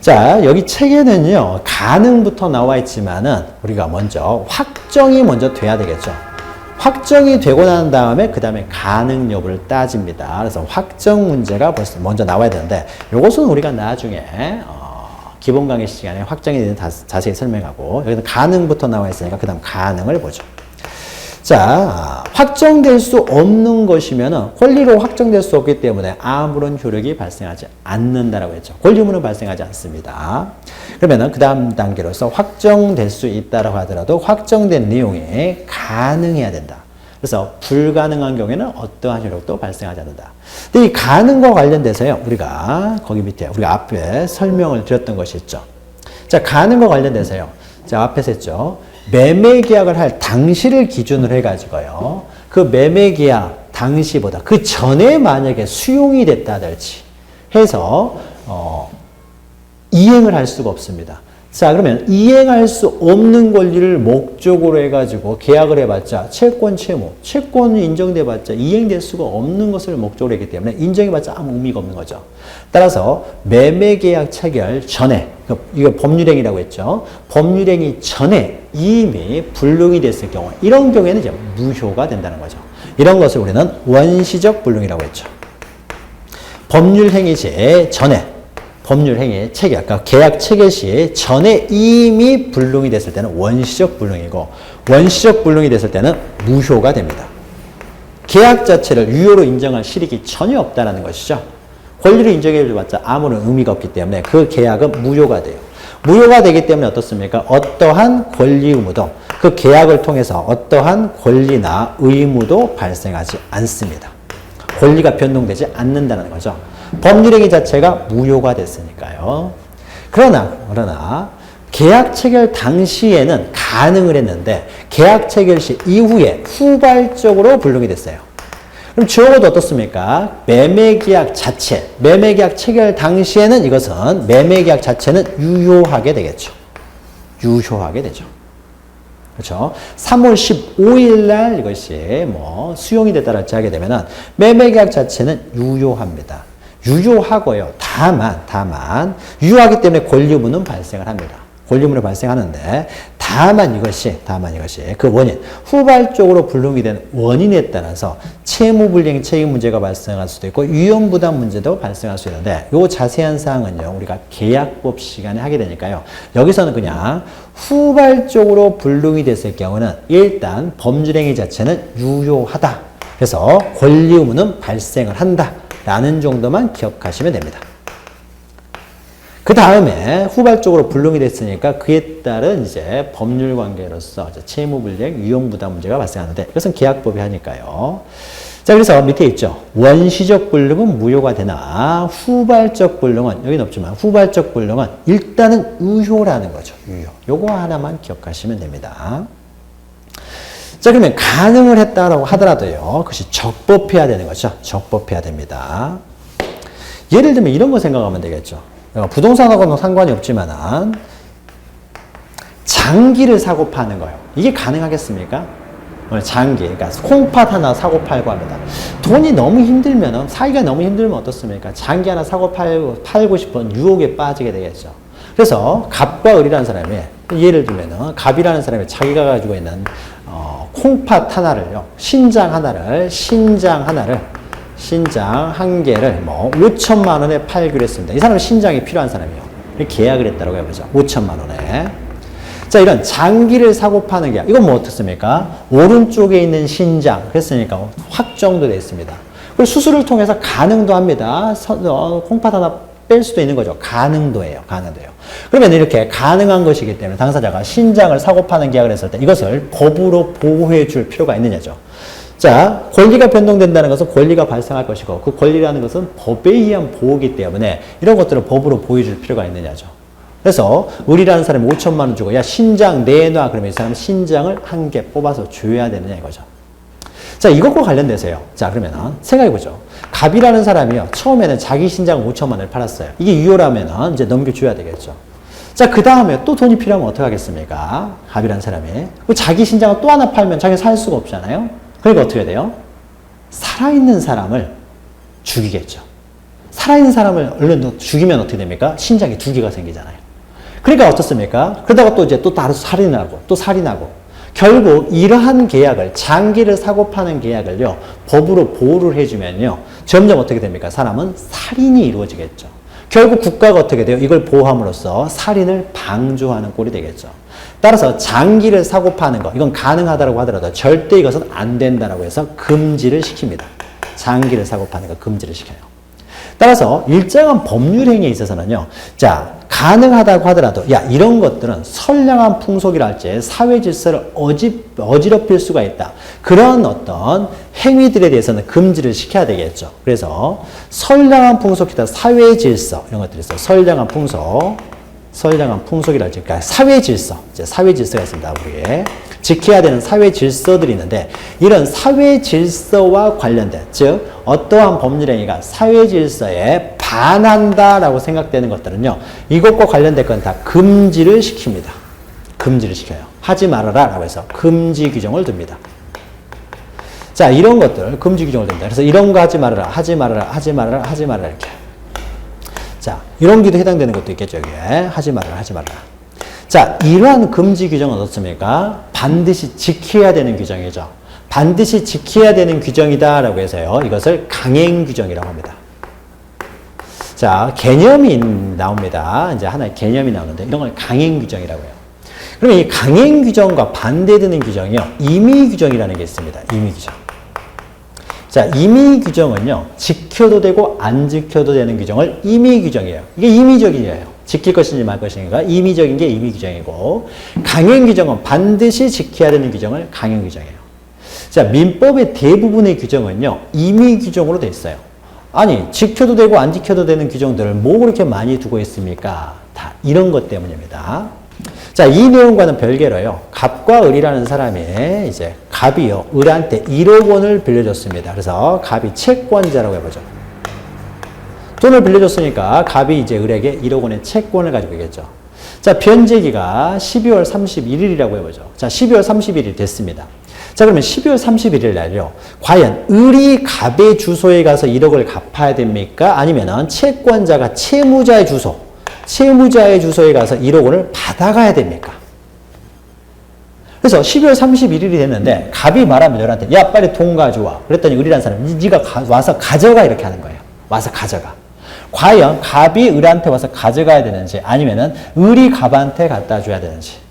자, 여기 책에는요, 가능부터 나와 있지만은 우리가 먼저 확정이 먼저 돼야 되겠죠. 확정이 되고 난 다음에 그 다음에 가능 여부를 따집니다. 그래서 확정 문제가 벌써 먼저 나와야 되는데, 이것은 우리가 나중에 기본 강의 시간에 확정에 대해서 자세히 설명하고, 여기는 가능부터 나와 있으니까 그 다음 가능을 보죠. 자, 확정될 수 없는 것이면은 권리로 확정될 수 없기 때문에 아무런 효력이 발생하지 않는다라고 했죠. 권리 의무는 발생하지 않습니다. 그러면은 그 다음 단계로서 확정될 수 있다라고 하더라도 확정된 내용이 가능해야 된다. 그래서 불가능한 경우에는 어떠한 효력도 발생하지 않는다. 근데 이 가능과 관련돼서요, 우리가 거기 밑에 우리가 앞에 설명을 드렸던 것이 있죠. 자, 가능과 관련돼서요, 자, 앞에서 했죠. 매매 계약을 할 당시를 기준으로 해가지고요, 그 매매 계약 당시보다 그 전에 만약에 수용이 됐다든지 해서 이행을 할 수가 없습니다. 자, 그러면 이행할 수 없는 권리를 목적으로 해가지고 계약을 해봤자 채권 채무, 채권이 인정돼봤자 이행될 수가 없는 것을 목적으로 했기 때문에 인정해봤자 아무 의미가 없는 거죠. 따라서 매매계약 체결 전에, 이거 법률행위라고 했죠. 법률행위 전에 이미 불능이 됐을 경우, 이런 경우에는 이제 무효가 된다는 거죠. 이런 것을 우리는 원시적 불능이라고 했죠. 법률행위제 전에 법률행위 체결, 그러니까 계약 체결 시 전에 이미 불능이 됐을 때는 원시적 불능이고, 원시적 불능이 됐을 때는 무효가 됩니다. 계약 자체를 유효로 인정할 실익이 전혀 없다는 것이죠. 권리를 인정해줘봤자 아무런 의미가 없기 때문에 그 계약은 무효가 돼요. 무효가 되기 때문에 어떻습니까? 어떠한 권리 의무도, 그 계약을 통해서 어떠한 권리나 의무도 발생하지 않습니다. 권리가 변동되지 않는다는 거죠. 법률행위 자체가 무효가 됐으니까요. 그러나 계약 체결 당시에는 가능을 했는데 계약 체결 시 이후에 후발적으로 불능이 됐어요. 그럼 적어도 어떻습니까? 매매계약 자체, 매매계약 체결 당시에는 이것은 매매계약 자체는 유효하게 되겠죠. 유효하게 되죠. 그렇죠? 3월 15일 날 이것이 수용이 됐다랄지 하게 되면은 매매계약 자체는 유효합니다. 유효하고요. 다만 유효하기 때문에 권리 의무는 발생을 합니다. 권리 의무는 발생하는데 다만 이것이 그 원인, 후발적으로 불능이 된 원인에 따라서 채무불이행 책임 문제가 발생할 수도 있고 위험부담 문제도 발생할 수 있는데, 요 자세한 사항은요 우리가 계약법 시간에 하게 되니까요. 여기서는 그냥 후발적으로 불능이 됐을 경우는 일단 법률행위 자체는 유효하다. 그래서 권리 의무는 발생을 한다. 라는 정도만 기억하시면 됩니다. 그 다음에 후발적으로 불능이 됐으니까 그에 따른 이제 법률 관계로서 채무불이행, 위험부담 문제가 발생하는데, 이것은 계약법이 하니까요. 자, 그래서 밑에 있죠. 원시적 불능은 무효가 되나 후발적 불능은, 여기는 없지만 후발적 불능은 일단은 유효라는 거죠. 유효. 요거 하나만 기억하시면 됩니다. 자, 그러면 가능을 했다라고 하더라도요, 그것이 적법해야 되는 거죠. 적법해야 됩니다. 예를 들면 이런 거 생각하면 되겠죠. 부동산하고는 상관이 없지만 장기를 사고 파는 거예요. 이게 가능하겠습니까? 장기, 그러니까 콩팥 하나 사고 팔고 합니다. 돈이 너무 힘들면, 사기가 너무 힘들면 어떻습니까? 장기 하나 사고 팔고 싶은 유혹에 빠지게 되겠죠. 그래서 갑과 을이라는 사람이, 예를 들면 갑이라는 사람이 자기가 가지고 있는 콩팥 하나를요, 신장 한 개를 5천만 원에 팔기로 했습니다. 이 사람은 신장이 필요한 사람이에요. 계약을 했다고 해보죠. 5천만 원에. 자, 이런 장기를 사고 파는 계약. 이건 어떻습니까? 오른쪽에 있는 신장. 그랬으니까 확정도 되어 있습니다. 그리고 수술을 통해서 가능도 합니다. 콩팥 하나 뺄 수도 있는 거죠. 가능도예요. 가능도예요. 그러면 이렇게 가능한 것이기 때문에 당사자가 신장을 사고 파는 계약을 했을 때 이것을 법으로 보호해 줄 필요가 있느냐죠. 자, 권리가 변동된다는 것은 권리가 발생할 것이고 그 권리라는 것은 법에 의한 보호이기 때문에 이런 것들을 법으로 보호해 줄 필요가 있느냐죠. 그래서 의리라는 사람이 5천만 원 주고 야 신장 내놔 그러면 이 사람은 신장을 한 개 뽑아서 줘야 되느냐 이거죠. 자, 이것과 관련돼서요. 자, 그러면은 생각해보죠. 갑이라는 사람이요. 처음에는 자기 신장 5천만 원을 팔았어요. 이게 유효라면은 이제 넘겨줘야 되겠죠. 자, 그 다음에 또 돈이 필요하면 어떻게 하겠습니까? 갑이라는 사람이. 자기 신장을 또 하나 팔면 자기는 살 수가 없잖아요. 그러니까 어떻게 해야 돼요? 살아있는 사람을 죽이겠죠. 살아있는 사람을 얼른 죽이면 어떻게 됩니까? 신장이 두 개가 생기잖아요. 그러니까 어떻습니까? 그러다가 또 이제 또 따로 살인하고 또 살인하고 결국 이러한 계약을 장기를 사고 파는 계약을요 법으로 보호를 해주면요 점점 어떻게 됩니까? 사람은 살인이 이루어지겠죠. 결국 국가가 어떻게 돼요? 이걸 보호함으로써 살인을 방조하는 꼴이 되겠죠. 따라서 장기를 사고 파는 거 이건 가능하다고 하더라도 절대 이것은 안 된다라고 해서 금지를 시킵니다. 장기를 사고 파는 거 금지를 시켜요. 따라서 일정한 법률 행위에 있어서는요. 자, 가능하다고 하더라도 야 이런 것들은 선량한 풍속이랄지 사회 질서를 어지럽힐 수가 있다. 그런 어떤 행위들에 대해서는 금지를 시켜야 되겠죠. 그래서 선량한 풍속이다. 사회 질서 이런 것들이 있어요. 선량한 풍속이랄지 그러니까 사회 질서 이제 사회 질서가 있습니다. 우리에 지켜야 되는 사회 질서들이 있는데 이런 사회 질서와 관련된 즉 어떠한 법률 행위가 사회 질서에 반한다라고 생각되는 것들은요. 이것과 관련된 건 다 금지를 시킵니다. 금지를 시켜요. 하지 말아라 라고 해서 금지 규정을 둡니다. 자, 이런 것들 금지 규정을 둡니다. 그래서 이런 거 하지 말아라, 하지 말아라, 하지 말아라, 하지 말아라 이렇게. 자, 이런 게도 해당되는 것도 있겠죠. 이게 하지 말아라, 하지 말아라. 자, 이러한 금지 규정은 어떻습니까? 반드시 지켜야 되는 규정이죠. 반드시 지켜야 되는 규정이다라고 해서요. 이것을 강행 규정이라고 합니다. 자, 개념이 나옵니다. 이제 하나의 개념이 나오는데 이런 걸 강행 규정이라고 해요. 그러면 이 강행 규정과 반대되는 규정이요. 임의 규정이라는 게 있습니다. 임의 규정. 자, 임의 규정은요. 지켜도 되고 안 지켜도 되는 규정을 임의 규정이에요. 이게 임의적이에요. 지킬 것인지 말 것인가 임의적인 게 임의 규정이고 강행 규정은 반드시 지켜야 되는 규정을 강행 규정이에요. 자, 민법의 대부분의 규정은요. 임의 규정으로 돼 있어요. 아니 지켜도 되고 안 지켜도 되는 규정들을 뭐 그렇게 많이 두고 있습니까? 다 이런 것 때문입니다. 자, 이 내용과는 별개로요. 갑과 을이라는 사람이 이제 갑이요. 을한테 1억 원을 빌려줬습니다. 그래서 갑이 채권자라고 해보죠. 돈을 빌려줬으니까 갑이 이제 을에게 1억 원의 채권을 가지고 있겠죠. 자, 변제기가 12월 31일이라고 해보죠. 자, 12월 31일 됐습니다. 자, 그러면 12월 31일 날요. 과연 을이 갑의 주소에 가서 1억을 갚아야 됩니까? 아니면은 채권자가 채무자의 주소에 가서 1억 원을 받아가야 됩니까? 그래서 12월 31일이 됐는데 갑이 말하면 을한테 야 빨리 돈 가져와. 그랬더니 을이라는 사람이 네가 와서 가져가 이렇게 하는 거예요. 와서 가져가. 과연 갑이 을한테 와서 가져가야 되는지 아니면은 을이 갑한테 갖다 줘야 되는지.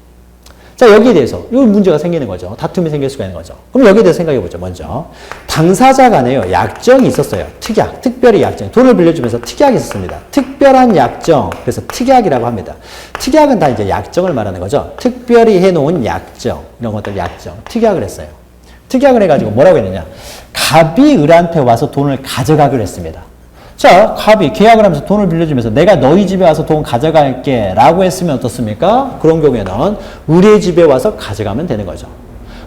자, 여기에 대해서 이 문제가 생기는 거죠. 다툼이 생길 수가 있는 거죠. 그럼 여기에 대해서 생각해 보죠. 먼저 당사자 간에요. 약정이 있었어요. 특약, 특별히 약정. 돈을 빌려주면서 특약이 있었습니다. 특별한 약정. 그래서 특약이라고 합니다. 특약은 다 이제 약정을 말하는 거죠. 특별히 해놓은 약정. 이런 것들 약정. 특약을 했어요. 특약을 해가지고 뭐라고 했느냐. 갑이 을한테 와서 돈을 가져가기로 했습니다. 자, 갑이 계약을 하면서 돈을 빌려주면서 내가 너희 집에 와서 돈 가져갈게 라고 했으면 어떻습니까? 그런 경우에는 을의 집에 와서 가져가면 되는 거죠.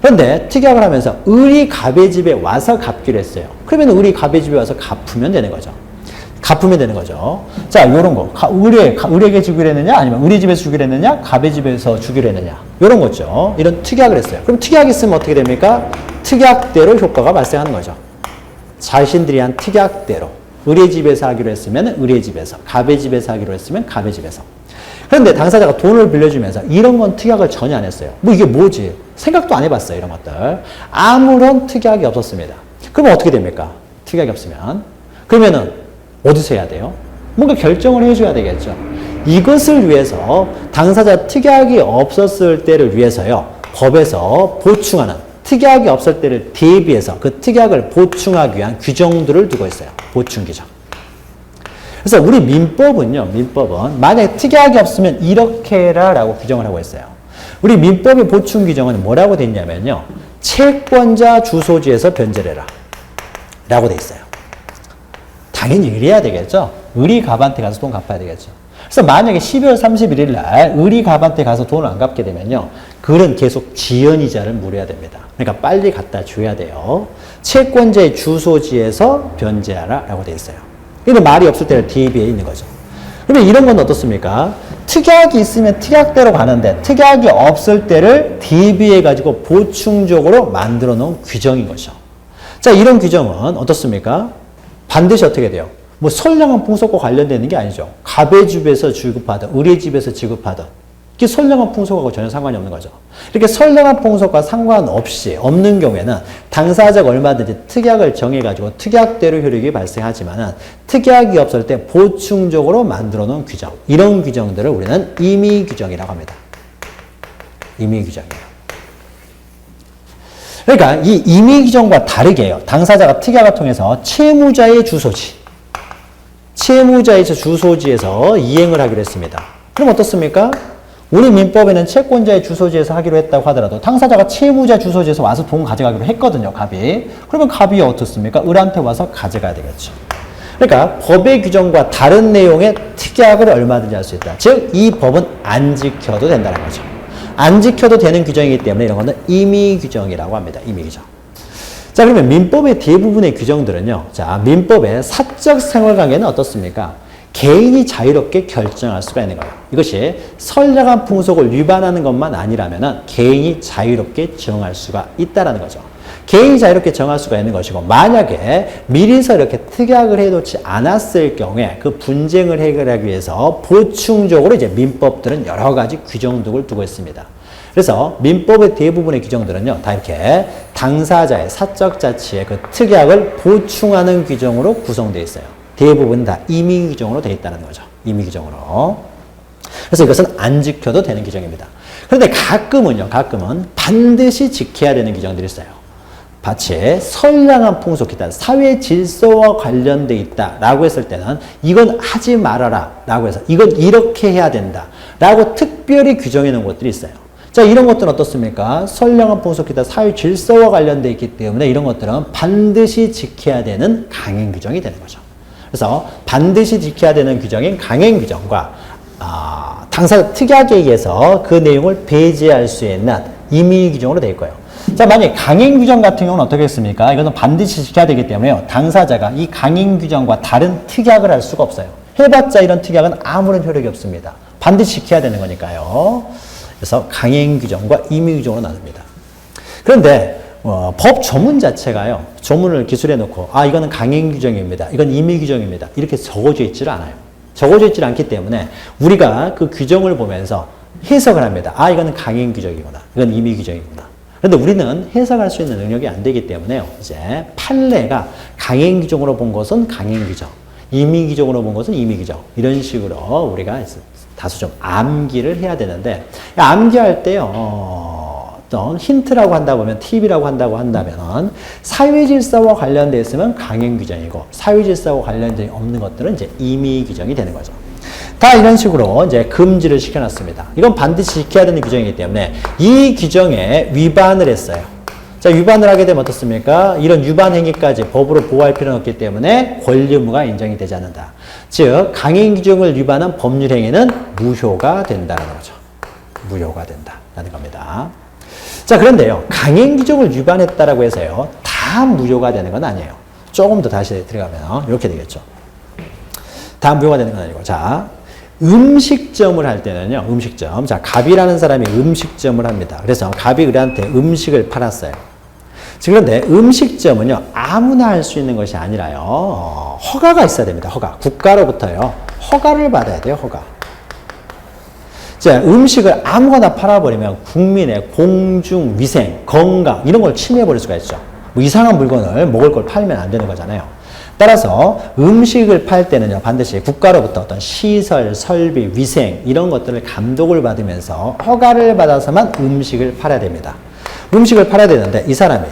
그런데 특약을 하면서 을이 갑의 집에 와서 갚기로 했어요. 그러면 을이 갑의 집에 와서 갚으면 되는 거죠. 갚으면 되는 거죠. 자, 요런 거. 을에게 주기로 했느냐? 아니면 을의 집에서 주기로 했느냐? 갑의 집에서 주기로 했느냐? 요런 거죠. 이런 특약을 했어요. 그럼 특약이 있으면 어떻게 됩니까? 특약대로 효과가 발생하는 거죠. 자신들이 한 특약대로. 을의 집에서 하기로 했으면 을의 집에서, 갑의 집에서 하기로 했으면 갑의 집에서. 그런데 당사자가 돈을 빌려주면서 이런 건 특약을 전혀 안 했어요. 뭐 이게 뭐지? 생각도 안 해봤어요. 이런 것들. 아무런 특약이 없었습니다. 그러면 어떻게 됩니까? 특약이 없으면. 그러면은 어디서 해야 돼요? 뭔가 결정을 해줘야 되겠죠. 이것을 위해서 당사자 특약이 없었을 때를 위해서요. 법에서 보충하는 특약이 없을 때를 대비해서 그 특약을 보충하기 위한 규정들을 두고 있어요. 보충 규정. 그래서 우리 민법은 만약에 특약이 없으면 이렇게 해라 라고 규정을 하고 있어요. 우리 민법의 보충 규정은 뭐라고 돼 있냐면요. 채권자 주소지에서 변제를 해라 라고 돼 있어요. 당연히 이래야 되겠죠. 의리갑한테 가서 돈 갚아야 되겠죠. 그래서 만약에 12월 31일 날 의리갑한테 가서 돈을 안 갚게 되면요. 그는 계속 지연이자를 물어야 됩니다. 그러니까 빨리 갖다 줘야 돼요. 채권자의 주소지에서 변제하라 라고 돼 있어요. 이런 말이 없을 때를 대비해 있는 거죠. 그러면 이런 건 어떻습니까? 특약이 있으면 특약대로 가는데 특약이 없을 때를 대비해 가지고 보충적으로 만들어 놓은 규정인 거죠. 자, 이런 규정은 어떻습니까? 반드시 어떻게 돼요? 뭐 선량한 풍속과 관련되는 게 아니죠. 갑의 집에서 지급하든 을의 집에서 지급하든 이게 선량한 풍속하고 전혀 상관이 없는 거죠. 이렇게 선량한 풍속과 상관없이 없는 경우에는 당사자가 얼마든지 특약을 정해가지고 특약대로 효력이 발생하지만은 특약이 없을 때 보충적으로 만들어 놓은 규정. 이런 규정들을 우리는 임의규정이라고 합니다. 임의규정이에요. 그러니까 이 임의규정과 다르게요. 당사자가 특약을 통해서 채무자의 주소지에서 이행을 하기로 했습니다. 그럼 어떻습니까? 우리 민법에는 채권자의 주소지에서 하기로 했다고 하더라도 당사자가 채무자 주소지에서 와서 돈 가져가기로 했거든요. 갑이. 그러면 갑이 어떻습니까? 을한테 와서 가져가야 되겠죠. 그러니까 법의 규정과 다른 내용의 특약을 얼마든지 할 수 있다. 즉 이 법은 안 지켜도 된다는 거죠. 안 지켜도 되는 규정이기 때문에 이런 거는 임의규정이라고 합니다. 임의규정. 자, 그러면 민법의 대부분의 규정들은요. 자, 민법의 사적 생활관계는 어떻습니까? 개인이 자유롭게 결정할 수가 있는 거예요. 이것이 선량한 풍속을 위반하는 것만 아니라면 개인이 자유롭게 정할 수가 있다는 거죠. 개인이 자유롭게 정할 수가 있는 것이고 만약에 미리서 이렇게 특약을 해놓지 않았을 경우에 그 분쟁을 해결하기 위해서 보충적으로 이제 민법들은 여러 가지 규정들을 두고 있습니다. 그래서 민법의 대부분의 규정들은요, 다 이렇게 당사자의 사적 자치의 그 특약을 보충하는 규정으로 구성되어 있어요. 대부분 다 임의규정으로 되어 있다는 거죠. 임의규정으로. 그래서 이것은 안 지켜도 되는 규정입니다. 그런데 가끔은 반드시 지켜야 되는 규정들이 있어요. 마치 선량한 풍속 기타 사회 질서와 관련돼 있다라고 했을 때는 이건 하지 말아라 라고 해서 이건 이렇게 해야 된다 라고 특별히 규정해 놓은 것들이 있어요. 자, 이런 것들은 어떻습니까? 선량한 풍속 기타 사회 질서와 관련돼 있기 때문에 이런 것들은 반드시 지켜야 되는 강행 규정이 되는 거죠. 그래서 반드시 지켜야 되는 규정인 강행 규정과 당사자 특약에 의해서 그 내용을 배제할 수 있는 임의 규정으로 되어 있고요. 자, 만약에 강행 규정 같은 경우는 어떻게 했습니까? 이것은 반드시 지켜야 되기 때문에 당사자가 이 강행 규정과 다른 특약을 할 수가 없어요. 해봤자 이런 특약은 아무런 효력이 없습니다. 반드시 지켜야 되는 거니까요. 그래서 강행 규정과 임의 규정으로 나눕니다. 그런데 법 조문 자체가요. 조문을 기술해 놓고 이거는 강행 규정입니다. 이건 임의 규정입니다. 이렇게 적어져 있지를 않아요. 적어져 있지 않기 때문에 우리가 그 규정을 보면서 해석을 합니다. 이거는 강행 규정이구나. 이건 임의 규정이구나. 그런데 우리는 해석할 수 있는 능력이 안 되기 때문에요. 이제 판례가 강행 규정으로 본 것은 강행 규정, 임의 규정으로 본 것은 임의 규정. 이런 식으로 우리가 다소 좀 암기를 해야 되는데 암기할 때요. 어떤 힌트라고 한다 보면 팁이라고 한다고 한다면 사회질서와 관련되어 있으면 강행 규정이고 사회질서와 관련된 없는 것들은 이제 임의 규정이 되는 거죠. 다 이런 식으로 이제 금지를 시켜놨습니다. 이건 반드시 지켜야 되는 규정이기 때문에 이 규정에 위반을 했어요. 자, 위반을 하게 되면 어떻습니까? 이런 위반 행위까지 법으로 보호할 필요는 없기 때문에 권리 의무가 인정이 되지 않는다. 즉 강행 규정을 위반한 법률 행위는 무효가 된다는 거죠. 무효가 된다라는 겁니다. 자, 그런데요. 강행 규정을 위반했다라고 해서요. 다 무효가 되는 건 아니에요. 조금 더 다시 들어가면 이렇게 되겠죠. 다 무효가 되는 건 아니고. 자, 음식점을 할 때는요. 음식점. 자, 갑이라는 사람이 음식점을 합니다. 그래서 갑이 을한테 음식을 팔았어요. 그런데 음식점은요. 아무나 할 수 있는 것이 아니라요. 허가가 있어야 됩니다. 허가. 국가로부터요. 허가를 받아야 돼요. 허가. 자, 음식을 아무거나 팔아버리면 국민의 공중, 위생, 건강 이런 걸 침해해버릴 수가 있죠. 뭐 이상한 물건을 먹을 걸 팔면 안 되는 거잖아요. 따라서 음식을 팔 때는요. 반드시 국가로부터 어떤 시설, 설비, 위생 이런 것들을 감독을 받으면서 허가를 받아서만 음식을 팔아야 됩니다. 음식을 팔아야 되는데 이 사람이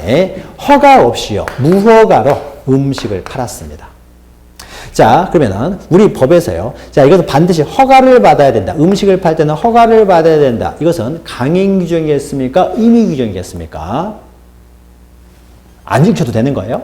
허가 없이요. 무허가로 음식을 팔았습니다. 자, 그러면은 우리 법에서요. 자, 이것은 반드시 허가를 받아야 된다. 음식을 팔 때는 허가를 받아야 된다. 이것은 강행 규정이겠습니까? 임의 규정이겠습니까? 안 지켜도 되는 거예요?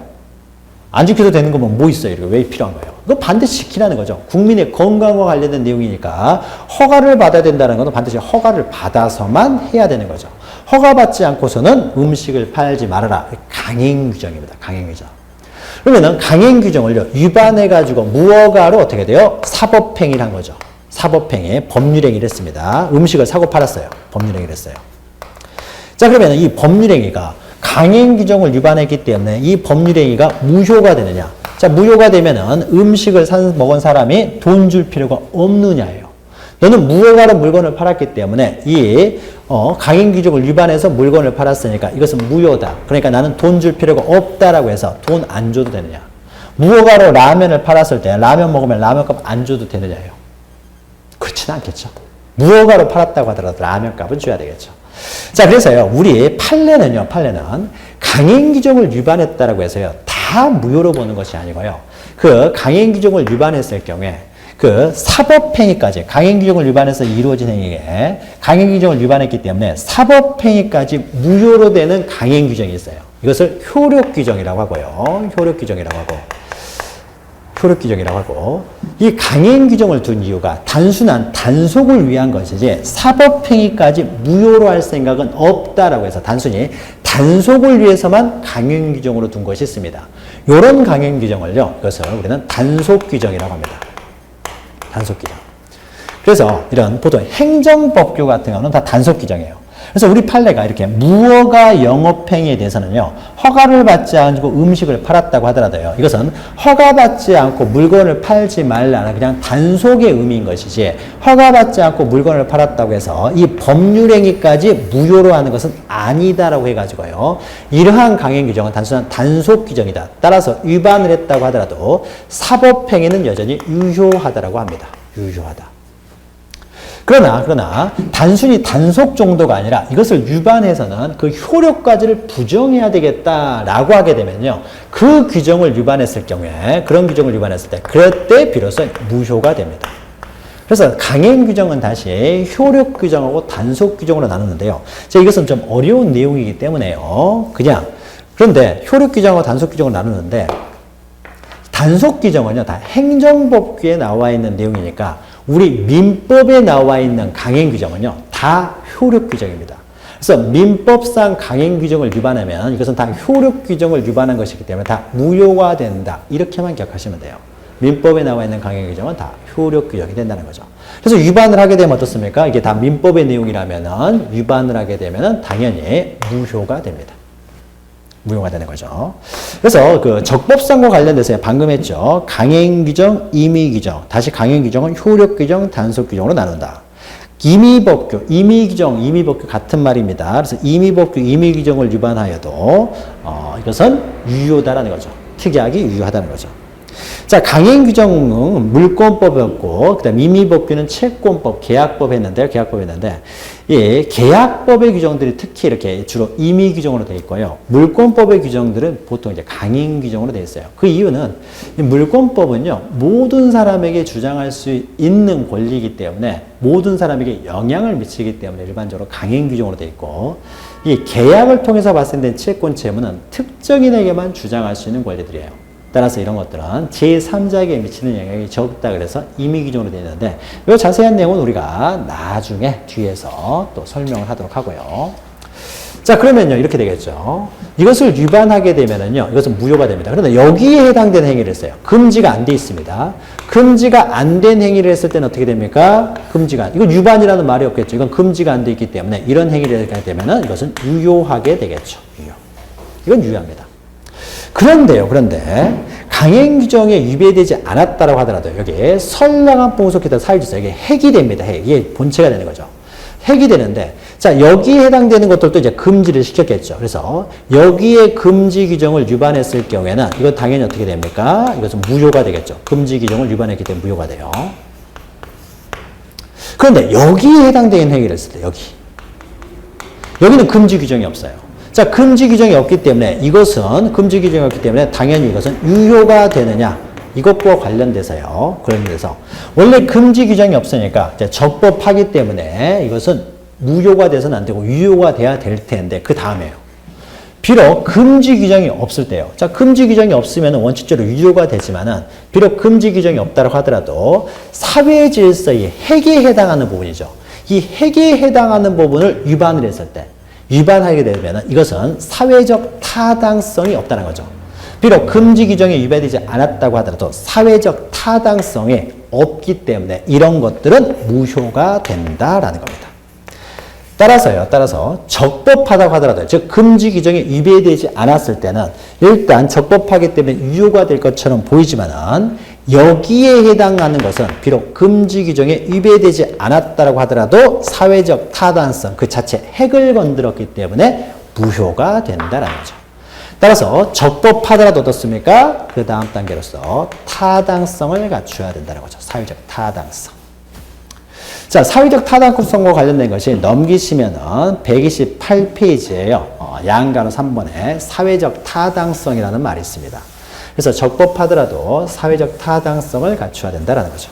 안 지켜도 되는 거면 뭐 있어요? 이렇게 왜 필요한 거예요? 그거 반드시 지키라는 거죠. 국민의 건강과 관련된 내용이니까 허가를 받아야 된다는 것은 반드시 허가를 받아서만 해야 되는 거죠. 허가받지 않고서는 음식을 팔지 말아라. 강행 규정입니다. 강행 규정. 그러면은 강행 규정을요, 위반해가지고 무허가로 어떻게 돼요? 사법행위를 한 거죠. 사법행위, 법률행위를 했습니다. 음식을 사고 팔았어요. 법률행위를 했어요. 자, 그러면 이 법률행위가 강행 규정을 위반했기 때문에 이 법률행위가 무효가 되느냐? 자, 무효가 되면은 음식을 먹은 사람이 돈 줄 필요가 없느냐예요. 너는 무허가로 물건을 팔았기 때문에 이 강행 규정을 위반해서 물건을 팔았으니까 이것은 무효다. 그러니까 나는 돈 줄 필요가 없다라고 해서 돈 안 줘도 되느냐? 무허가로 라면을 팔았을 때 라면 먹으면 라면값 안 줘도 되느냐예요. 그렇지는 않겠죠. 무허가로 팔았다고 하더라도 라면값은 줘야 되겠죠. 자, 그래서요, 우리 판례는요, 판례는 강행 규정을 위반했다라고 해서요, 다 무효로 보는 것이 아니고요, 그 강행 규정을 위반했을 경우에 그 사법행위까지, 강행 규정을 위반해서 이루어진 행위에 강행 규정을 위반했기 때문에 사법행위까지 무효로 되는 강행 규정이 있어요. 이것을 효력 규정이라고 하고요. 효력 규정이라고 하고. 효력 규정이라고 하고. 이 강행 규정을 둔 이유가 단순한 단속을 위한 것이지 사법행위까지 무효로 할 생각은 없다라고 해서 단순히 단속을 위해서만 강행 규정으로 둔 것이 있습니다. 이런 강행 규정을요, 이것을 우리는 단속 규정이라고 합니다. 단속 규정. 그래서 이런 보통 행정법규 같은 경우는 다 단속 규정이에요. 그래서 우리 판례가 이렇게 무허가 영업행위에 대해서는요, 허가를 받지 않고 음식을 팔았다고 하더라도요, 이것은 허가받지 않고 물건을 팔지 말라는 그냥 단속의 의미인 것이지, 허가받지 않고 물건을 팔았다고 해서 이 법률행위까지 무효로 하는 것은 아니다라고 해가지고요, 이러한 강행 규정은 단순한 단속 규정이다. 따라서 위반을 했다고 하더라도 사법행위는 여전히 유효하다라고 합니다. 유효하다. 그러나 단순히 단속 정도가 아니라 이것을 위반해서는 그 효력까지를 부정해야 되겠다라고 하게 되면요, 그 규정을 위반했을 경우에, 그런 규정을 위반했을 때, 그럴 때 비로소 무효가 됩니다. 그래서 강행 규정은 다시 효력 규정하고 단속 규정으로 나누는데요. 이것은 좀 어려운 내용이기 때문에요. 그런데 효력 규정하고 단속 규정을 나누는데, 단속 규정은요, 다 행정법규에 나와 있는 내용이니까 우리 민법에 나와 있는 강행 규정은요, 다 효력 규정입니다. 그래서 민법상 강행 규정을 위반하면 이것은 다 효력 규정을 위반한 것이기 때문에 다 무효가 된다. 이렇게만 기억하시면 돼요. 민법에 나와 있는 강행 규정은 다 효력 규정이 된다는 거죠. 그래서 위반을 하게 되면 어떻습니까? 이게 다 민법의 내용이라면은 위반을 하게 되면은 당연히 무효가 됩니다. 무효가 되는 거죠. 그래서 그 적법성과 관련돼서 방금 했죠. 강행 규정, 임의 규정. 다시 강행 규정은 효력 규정, 단속 규정으로 나눈다. 임의법규, 임의 규정, 임의법규 같은 말입니다. 그래서 임의법규, 임의 규정을 위반하여도 이것은 유효다라는 거죠. 특이하게 유효하다는 거죠. 자, 강행 규정은 물권법이었고, 그 다음 임의법규는 채권법, 계약법 했는데, 예, 계약법의 규정들이 특히 이렇게 주로 임의 규정으로 되어 있고요. 물권법의 규정들은 보통 이제 강행 규정으로 되어 있어요. 그 이유는 이 물권법은요, 모든 사람에게 주장할 수 있는 권리이기 때문에 모든 사람에게 영향을 미치기 때문에 일반적으로 강행 규정으로 되어 있고, 이 계약을 통해서 발생된 채권 채무는 특정인에게만 주장할 수 있는 권리들이에요. 따라서 이런 것들은 제3자에게 미치는 영향이 적다 그래서 임의 규정으로 되어 있는데, 이 자세한 내용은 우리가 나중에 뒤에서 또 설명을 하도록 하고요. 자, 그러면요, 이렇게 되겠죠. 이것을 위반하게 되면은요, 이것은 무효가 됩니다. 그런데 여기에 해당되는 행위를 했어요. 금지가 안 돼 있습니다. 금지가 안 된 행위를 했을 때는 어떻게 됩니까? 이건 위반이라는 말이 없겠죠. 이건 금지가 안 돼 있기 때문에 이런 행위를 하게 되면은 이것은 유효하게 되겠죠. 이건 유효합니다. 그런데 강행 규정에 위배되지 않았다라고 하더라도 여기에 선량한 풍속기타 사유지서 이게 핵이 됩니다. 이게 본체가 되는 거죠. 핵이 되는데, 자, 여기에 해당되는 것들도 이제 금지를 시켰겠죠. 그래서 여기에 금지 규정을 위반했을 경우에는 이건 당연히 어떻게 됩니까? 이것은 무효가 되겠죠. 금지 규정을 위반했기 때문에 무효가 돼요. 그런데 여기에 해당되는 행위를 했을 때 여기는 금지 규정이 없어요. 자, 금지 규정이 없기 때문에 이것은 금지 규정이 없기 때문에 당연히 이것은 유효가 되느냐 이것과 관련돼서요. 그런데서 원래 금지 규정이 없으니까 이제 적법하기 때문에 이것은 무효가 돼서는 안 되고 유효가 돼야 될 텐데 그 다음에요. 비록 금지 규정이 없을 때요. 자, 금지 규정이 없으면 원칙적으로 유효가 되지만은 비록 금지 규정이 없다고 하더라도 사회 질서의 핵에 해당하는 부분이죠. 이 핵에 해당하는 부분을 위반을 했을 때 위반하게 되면 이것은 사회적 타당성이 없다는 거죠. 비록 금지 규정이 위반되지 않았다고 하더라도 사회적 타당성이 없기 때문에 이런 것들은 무효가 된다라는 겁니다. 따라서 적법하다고 하더라도 즉 금지 규정이 위배되지 않았을 때는 일단 적법하기 때문에 유효가 될 것처럼 보이지만은 여기에 해당하는 것은 비록 금지 규정에 위배되지 않았다고 하더라도 사회적 타당성 그 자체 핵을 건드렸기 때문에 무효가 된다는 거죠. 따라서 적법하더라도 어떻습니까? 그 다음 단계로서 타당성을 갖춰야 된다는 거죠. 사회적 타당성. 자, 사회적 타당성과 관련된 것이 넘기시면은 128페이지예요. 양가로 3번에 사회적 타당성이라는 말이 있습니다. 그래서 적법하더라도 사회적 타당성을 갖춰야 된다는 거죠.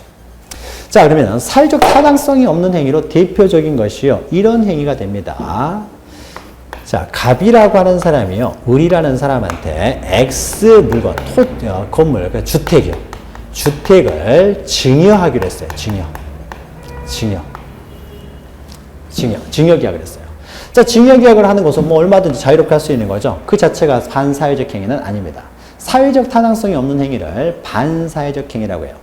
자, 그러면 사회적 타당성이 없는 행위로 대표적인 것이요. 이런 행위가 됩니다. 자, 갑이라고 하는 사람이요. 을이라는 사람한테 X 물건, 건물, 그러니까 주택이요. 주택을 증여하기로 했어요. 증여계약을 했어요. 자, 증여계약을 하는 것은 뭐 얼마든지 자유롭게 할 수 있는 거죠. 그 자체가 반사회적 행위는 아닙니다. 사회적 타당성이 없는 행위를 반사회적 행위라고 해요.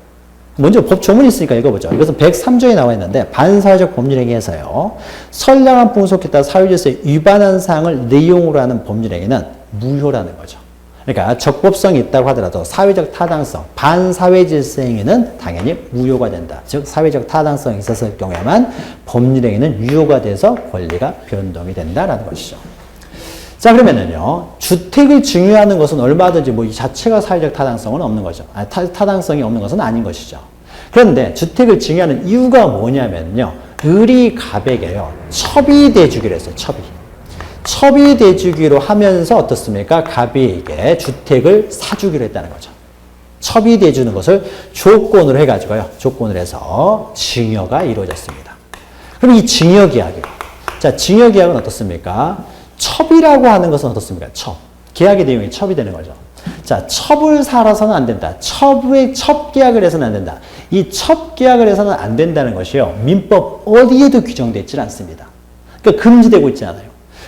먼저 법 조문이 있으니까 읽어보죠. 이것은 103조에 나와 있는데 반사회적 법률행위에서요. 선량한 풍속에 따라 사회질서에 위반한 사항을 내용으로 하는 법률행위는 무효라는 거죠. 그러니까 적법성이 있다고 하더라도 사회적 타당성, 반사회질서 행위는 당연히 무효가 된다. 즉 사회적 타당성이 있었을 경우에만 법률행위는 유효가 돼서 권리가 변동이 된다라는 것이죠. 자, 그러면은요, 주택을 증여하는 것은 얼마든지 뭐 이 자체가 사회적 타당성은 없는 거죠. 타당성이 없는 것은 아닌 것이죠. 그런데 주택을 증여하는 이유가 뭐냐면요, 을이 갑에게요, 첩이 돼주기로 했어요, 첩이 돼주기로 하면서 어떻습니까? 갑에게 주택을 사주기로 했다는 거죠. 첩이 돼주는 것을 조건으로 해가지고요, 조건을 해서 증여가 이루어졌습니다. 그럼 이 증여계약이요. 자, 증여계약은 어떻습니까? 첩이라고 하는 것은 어떻습니까? 계약의 내용이 첩이 되는 거죠. 자, 첩을 살아서는 안 된다. 첩계약을 해서는 안 된다. 이 첩계약을 해서는 안 된다는 것이요. 민법 어디에도 규정되어 있지 않습니다. 그러니까 금지되고 있지 않아요.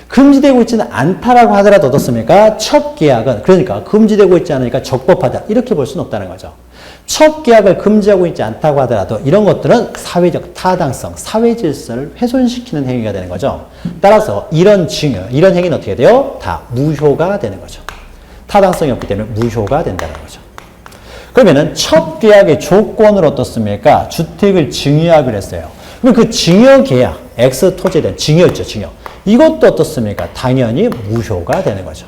금지되고 있지는 않다라고 하더라도 어떻습니까? 첩계약은, 그러니까 금지되고 있지 않으니까 적법하다. 이렇게 볼 수는 없다는 거죠. 첩계약을 금지하고 있지 않다고 하더라도 이런 것들은 사회적 타당성, 사회 질서를 훼손시키는 행위가 되는 거죠. 따라서 이런 행위는 어떻게 돼요? 다 무효가 되는 거죠. 타당성이 없기 때문에 무효가 된다는 거죠. 그러면은 첩계약의 조건으로 어떻습니까? 주택을 증여하기로 했어요. 그럼 그 증여계약, X 토지에 대한 증여 있죠, 증여. 이것도 어떻습니까? 당연히 무효가 되는 거죠.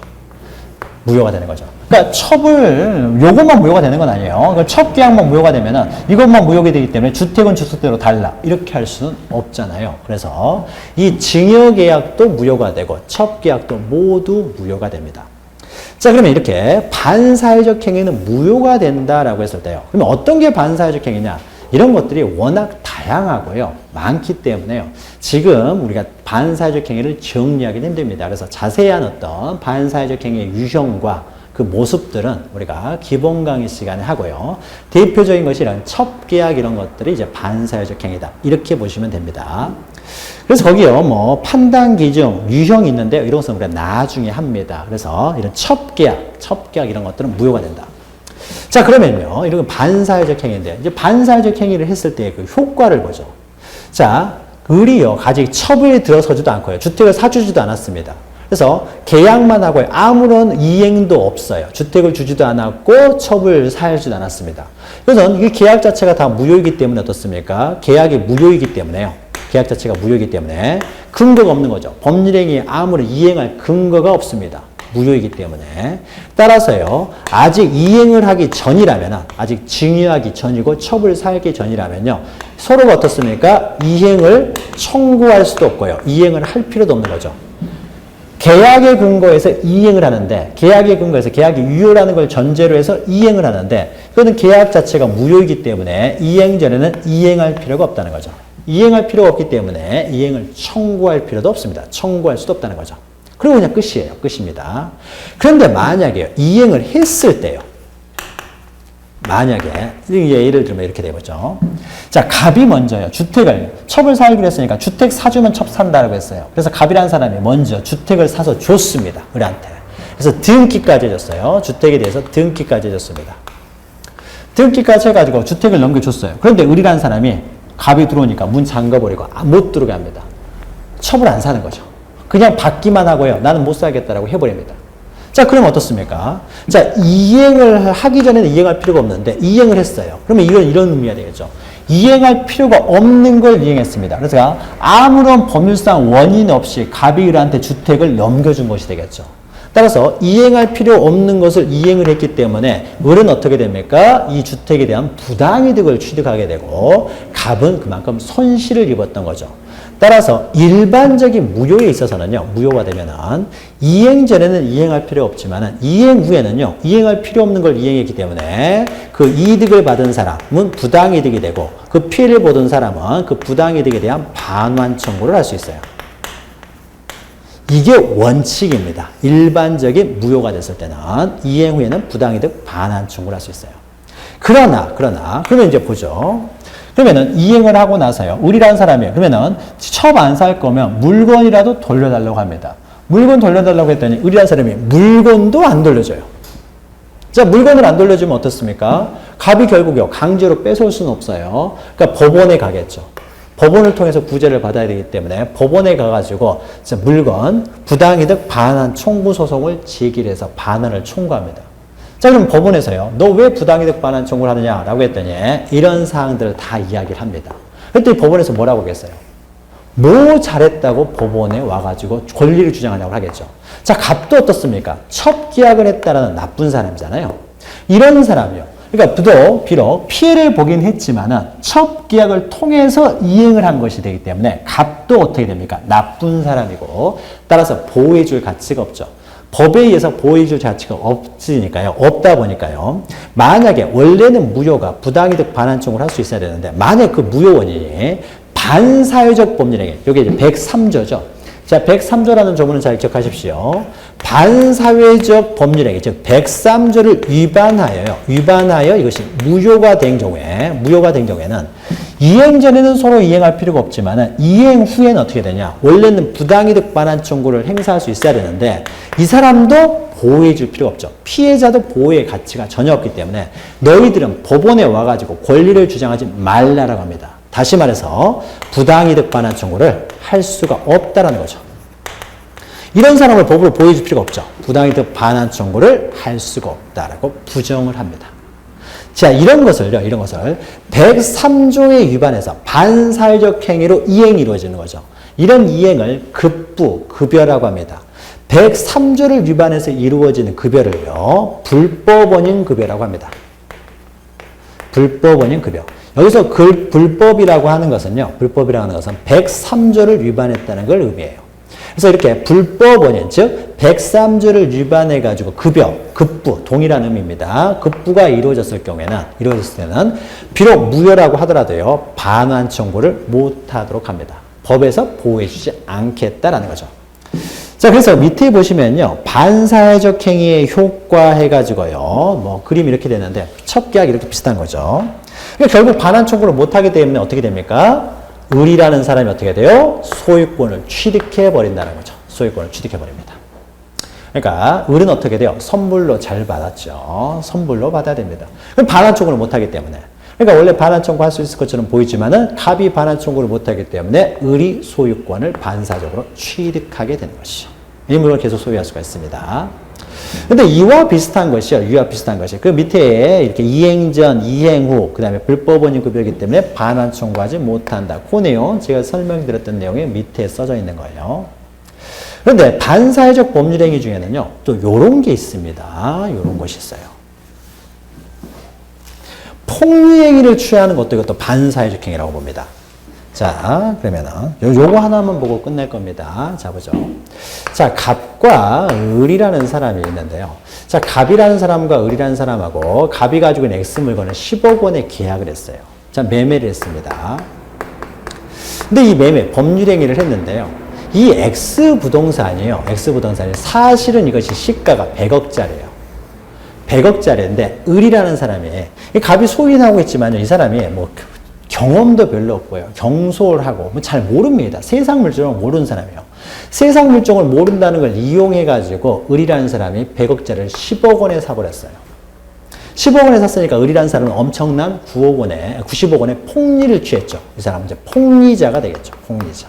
무효가 되는 거죠. 그러니까 요것만 무효가 되는 건 아니에요. 그러니까 첩계약만 무효가 되면은 이것만 무효가 되기 때문에 주택은 주택대로 달라. 이렇게 할 수는 없잖아요. 그래서 이 증여계약도 무효가 되고 첩계약도 모두 무효가 됩니다. 자, 그러면 이렇게 반사회적 행위는 무효가 된다라고 했을 때요. 그러면 어떤 게 반사회적 행위냐? 이런 것들이 워낙 다양하고요. 많기 때문에요. 지금 우리가 반사회적 행위를 정리하기는 힘듭니다. 그래서 자세한 어떤 반사회적 행위의 유형과 그 모습들은 우리가 기본 강의 시간에 하고요. 대표적인 것이 이런 첩계약 이런 것들이 이제 반사회적 행위다. 이렇게 보시면 됩니다. 그래서 거기요, 뭐 판단 기준, 유형이 있는데 이런 것은 우리가 나중에 합니다. 그래서 이런 첩계약 이런 것들은 무효가 된다. 자, 그러면요, 이런 반사회적 행위인데 이제 반사회적 행위를 했을 때 그 효과를 보죠. 자, 을이요, 아직 첩에 들어서지도 않고요, 주택을 사주지도 않았습니다. 그래서 계약만 하고요, 아무런 이행도 없어요. 주택을 주지도 않았고 첩을 사주지도 않았습니다. 그래서 이 계약 자체가 다 무효이기 때문에 어떻습니까? 계약이 무효이기 때문에요. 계약 자체가 무효이기 때문에 근거가 없는 거죠. 법률행위에 아무런 이행할 근거가 없습니다. 무효이기 때문에. 따라서요, 아직 이행을 하기 전이라면, 아직 증여하기 전이고 첩을 살기 전이라면요, 서로가 어떻습니까? 이행을 청구할 수도 없고요, 이행을 할 필요도 없는 거죠. 계약의 근거에서 이행을 하는데 계약의 근거에서 계약이 유효라는 걸 전제로 해서 이행을 하는데 그거는 계약 자체가 무효이기 때문에 이행 전에는 이행할 필요가 없다는 거죠. 이행할 필요가 없기 때문에 이행을 청구할 필요도 없습니다. 청구할 수도 없다는 거죠. 그리고 그냥 끝이에요. 끝입니다. 그런데 만약에 이행을 했을 때요. 만약에 예를 들면 이렇게 되겠죠. 자, 갑이 먼저요. 주택을 첩을 사기로 했으니까 주택 사주면 첩 산다고 했어요. 그래서 갑이라는 사람이 먼저 주택을 사서 줬습니다. 을한테. 그래서 등기까지 해줬어요. 주택에 대해서 등기까지 해줬습니다. 등기까지 해가지고 주택을 넘겨줬어요. 그런데 을이라는 사람이 갑이 들어오니까 문 잠가버리고 못 들어오게 합니다. 첩을 안 사는 거죠. 그냥 받기만 하고요. 나는 못 살겠다라고 해버립니다. 자, 그럼 어떻습니까? 자, 이행을 하기 전에는 이행할 필요가 없는데 이행을 했어요. 그러면 이런 의미가 되겠죠. 이행할 필요가 없는 걸 이행했습니다. 그래서 아무런 법률상 원인 없이 갑이 을한테 주택을 넘겨준 것이 되겠죠. 따라서 이행할 필요 없는 것을 이행을 했기 때문에 을은 어떻게 됩니까? 이 주택에 대한 부당이득을 취득하게 되고 갑은 그만큼 손실을 입었던 거죠. 따라서 일반적인 무효에 있어서는요, 무효가 되면은 이행 전에는 이행할 필요 없지만은 이행 후에는요, 이행할 필요 없는 걸 이행했기 때문에 그 이득을 받은 사람은 부당이득이 되고 그 피해를 보던 사람은 그 부당이득에 대한 반환 청구를 할 수 있어요. 이게 원칙입니다. 일반적인 무효가 됐을 때는 이행 후에는 부당이득 반환 청구를 할 수 있어요. 그러면 이제 보죠. 그러면은 이행을 하고 나서요. 을이라는 사람이에요. 그러면은 첩 안 살 거면 물건이라도 돌려달라고 합니다. 물건 돌려달라고 했더니 을이라는 사람이 물건도 안 돌려줘요. 자, 물건을 안 돌려주면 어떻습니까? 갑이 결국요. 강제로 뺏어올 수는 없어요. 그러니까 법원에 가겠죠. 법원을 통해서 구제를 받아야 되기 때문에 법원에 가가지고 물건 부당이득 반환 청구 소송을 제기해서 반환을 청구합니다. 자, 그럼 법원에서요. 너 왜 부당이득 반환 청구를 하느냐라고 했더니 이런 사항들을 다 이야기를 합니다. 그랬더니 법원에서 뭐라고 하겠어요? 뭐 잘했다고 법원에 와가지고 권리를 주장하냐고 하겠죠. 자, 갑도 어떻습니까? 첩계약을 했다라는 나쁜 사람이잖아요. 이런 사람이요. 그러니까 비록 피해를 보긴 했지만은 첩계약을 통해서 이행을 한 것이 되기 때문에 갑도 어떻게 됩니까? 나쁜 사람이고 따라서 보호해줄 가치가 없죠. 법에 의해서 보호해줄 가치가 없다 보니까요. 만약에 원래는 무효가 부당이득 반환 청구를 할 수 있어야 되는데 만약 그 무효 원인이 반사회적 법률행위, 여기 이제 103조죠. 자, 103조라는 조문은 잘 기억하십시오. 반사회적 법률행위, 즉 103조를 위반하여 이것이 무효가 된 경우에는 이행 전에는 서로 이행할 필요가 없지만 이행 후에는 어떻게 되냐? 원래는 부당이득 반환 청구를 행사할 수 있어야 되는데 이 사람도 보호해 줄 필요가 없죠. 피해자도 보호의 가치가 전혀 없기 때문에 너희들은 법원에 와가지고 권리를 주장하지 말라라고 합니다. 다시 말해서 부당이득 반환 청구를 할 수가 없다라는 거죠. 이런 사람을 법으로 보호해줄 필요가 없죠. 부당이득 반환 청구를 할 수가 없다라고 부정을 합니다. 자, 이런 것을 103조에 위반해서 반사회적 행위로 이행이 이루어지는 거죠. 이런 이행을 급여라고 합니다. 103조를 위반해서 이루어지는 급여를요, 불법원인 급여라고 합니다. 불법원인 급여. 여기서 불법이라고 하는 것은요, 103조를 위반했다는 걸 의미해요. 그래서 이렇게 불법원인, 즉 103조를 위반해가지고 급부, 동일한 의미입니다. 급부가 이루어졌을 때는 비록 무효라고 하더라도요, 반환 청구를 못하도록 합니다. 법에서 보호해주지 않겠다라는 거죠. 자, 그래서 밑에 보시면요, 반사회적 행위의 효과 해가지고요, 그림이 이렇게 되는데 첩계약 이렇게 비슷한 거죠. 그러니까 결국 반환 청구를 못하게 되면 어떻게 됩니까? 을이라는 사람이 어떻게 돼요? 소유권을 취득해버린다는 거죠. 소유권을 취득해버립니다. 그러니까 을은 어떻게 돼요? 선불로 잘 받았죠. 선불로 받아야 됩니다. 그럼 반환 청구를 못하기 때문에. 그러니까 원래 반환 청구할 수 있을 것처럼 보이지만은 갑이 반환 청구를 못하기 때문에 을이 소유권을 반사적으로 취득하게 되는 것이죠. 이 물건을 계속 소유할 수가 있습니다. 근데 이와 비슷한 것이 그 밑에 이렇게 이행 전, 이행 후, 그 다음에 불법원인 급여이기 때문에 반환 청구하지 못한다. 그 내용, 제가 설명드렸던 내용이 밑에 써져 있는 거예요. 그런데 반사회적 법률행위 중에는요, 또 요런 게 있습니다. 요런 것이 있어요. 폭리행위를 취하는 것도 이것도 반사회적 행위라고 봅니다. 자, 그러면은 요거 하나만 보고 끝낼 겁니다. 자, 보죠. 자, 갑과 을이라는 사람이 있는데요. 자, 갑이라는 사람과 을이라는 사람하고 갑이 가지고 있는 X 물건을 10억 원에 계약을 했어요. 자, 매매를 했습니다. 근데 이 매매, 법률행위를 했는데요. 이 X 부동산이에요. X 부동산이 사실은 이것이 시가가 100억짜리예요. 100억짜리인데 을이라는 사람이, 이 갑이 소인하고 있지만 이 사람이 뭐 경험도 별로 없고요. 경솔하고 뭐 잘 모릅니다. 세상 물정을 모르는 사람이에요. 세상 물정을 모른다는 걸 이용해가지고 을이라는 사람이 100억짜리를 10억 원에 사버렸어요. 10억 원에 샀으니까 을이라는 사람은 엄청난 90억 원의 폭리를 취했죠. 이 사람은 이제 폭리자가 되겠죠. 폭리자.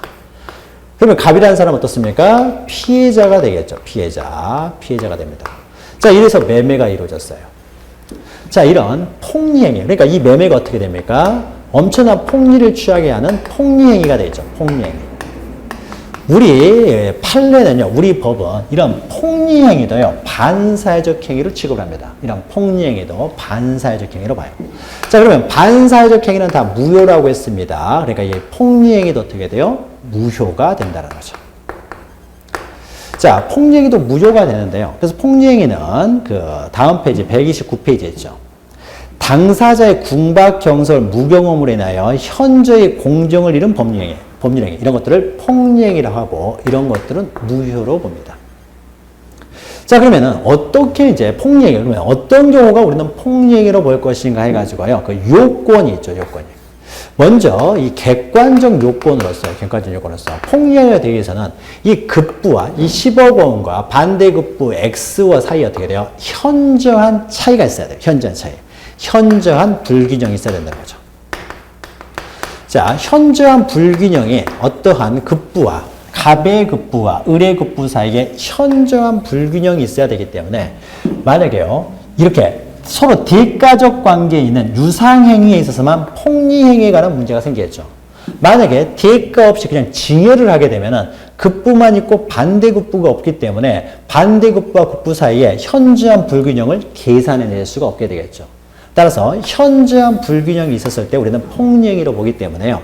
그러면 갑이라는 사람은 어떻습니까? 피해자가 되겠죠. 피해자가 됩니다. 자, 이래서 매매가 이루어졌어요. 자, 이런 폭리행위. 그러니까 이 매매가 어떻게 됩니까? 엄청난 폭리를 취하게 하는 폭리행위가 되죠. 폭리행위. 우리 판례는요, 우리 법은 이런 폭리행위도요, 반사회적 행위로 취급을 합니다. 이런 폭리행위도 반사회적 행위로 봐요. 자, 그러면 반사회적 행위는 다 무효라고 했습니다. 그러니까 이 폭리행위도 어떻게 돼요? 무효가 된다는 거죠. 자, 폭리행위도 무효가 되는데요. 그래서 폭리행위는 그 다음 페이지 129페이지에 있죠. 당사자의 궁박, 경솔, 무경험으로 인하여 현저히 공정을 잃은 법률행위, 이런 것들을 폭리행위라고 하고 이런 것들은 무효로 봅니다. 자, 그러면은 어떻게 이제 폭리행위, 그러면 어떤 경우가 우리는 폭리행위로 볼 것인가 해가지고요. 그 요건이 있죠, 요건이. 먼저 이 객관적 요건으로서 폭리행위에 대해서는 이 급부와 이 10억 원과 반대급부 X와 사이에 어떻게 돼요? 현저한 차이가 있어야 돼요. 현저한 차이. 현저한 불균형이 있어야 된다는 거죠. 자, 현저한 불균형이 어떠한 급부와 갑의 급부와 을의 급부 사이에 현저한 불균형이 있어야 되기 때문에 만약에요, 이렇게 서로 대가적 관계에 있는 유상행위에 있어서만 폭리행위에 관한 문제가 생기겠죠. 만약에 대가 없이 그냥 증여를 하게 되면은 급부만 있고 반대급부가 없기 때문에 반대급부와 급부 사이에 현저한 불균형을 계산해낼 수가 없게 되겠죠. 따라서 현저한 불균형이 있었을 때 우리는 폭리행위로 보기 때문에요.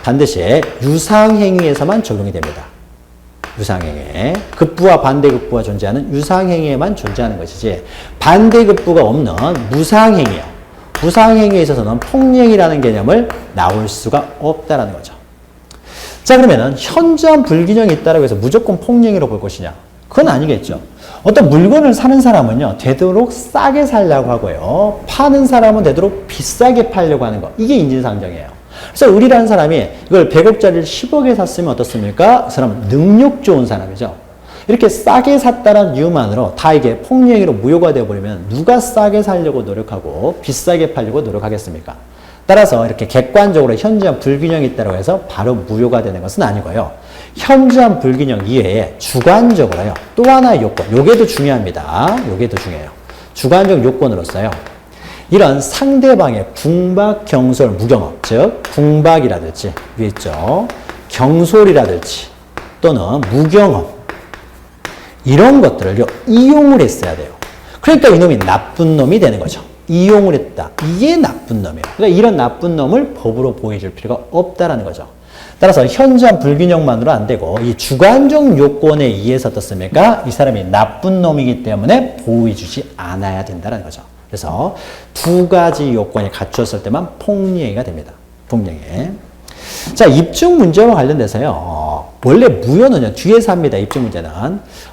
반드시 유상행위에서만 적용이 됩니다. 유상행위. 급부와 반대급부가 존재하는 유상행위에만 존재하는 것이지 반대급부가 없는 무상행위요. 무상행위에 있어서는 폭리행위라는 개념을 나올 수가 없다는 거죠. 자, 그러면은 현저한 불균형이 있다고 해서 무조건 폭리행위로 볼 것이냐? 그건 아니겠죠. 어떤 물건을 사는 사람은요, 되도록 싸게 살려고 하고요. 파는 사람은 되도록 비싸게 팔려고 하는 거. 이게 인지상정이에요. 그래서 을이라는 사람이 이걸 100억짜리를 10억에 샀으면 어떻습니까? 그 사람은 능력 좋은 사람이죠. 이렇게 싸게 샀다는 이유만으로 다 이게 폭리행위로 무효가 되어버리면 누가 싸게 살려고 노력하고 비싸게 팔려고 노력하겠습니까? 따라서 이렇게 객관적으로 현저한 불균형이 있다고 해서 바로 무효가 되는 것은 아니고요. 현저한 불균형 이외에 주관적으로요. 또 하나의 요건, 요게도 중요합니다. 요게도 중요해요. 주관적 요건으로서요. 이런 상대방의 궁박, 경솔, 무경험, 즉 궁박이라든지 위에 있죠. 경솔이라든지 또는 무경험 이런 것들을요. 이용을 했어야 돼요. 그러니까 이놈이 나쁜 놈이 되는 거죠. 이용을 했다. 이게 나쁜 놈이에요. 그러니까 이런 나쁜 놈을 법으로 보여줄 필요가 없다라는 거죠. 따라서 현저한 불균형만으로 안 되고 이 주관적 요건에 의해서 어떻습니까? 이 사람이 나쁜 놈이기 때문에 보호해주지 않아야 된다는 거죠. 그래서 두 가지 요건이 갖추었을 때만 폭리행위가 됩니다. 폭리행위. 자, 입증 문제와 관련돼서요. 원래 무효는요. 뒤에서 합니다. 입증 문제는.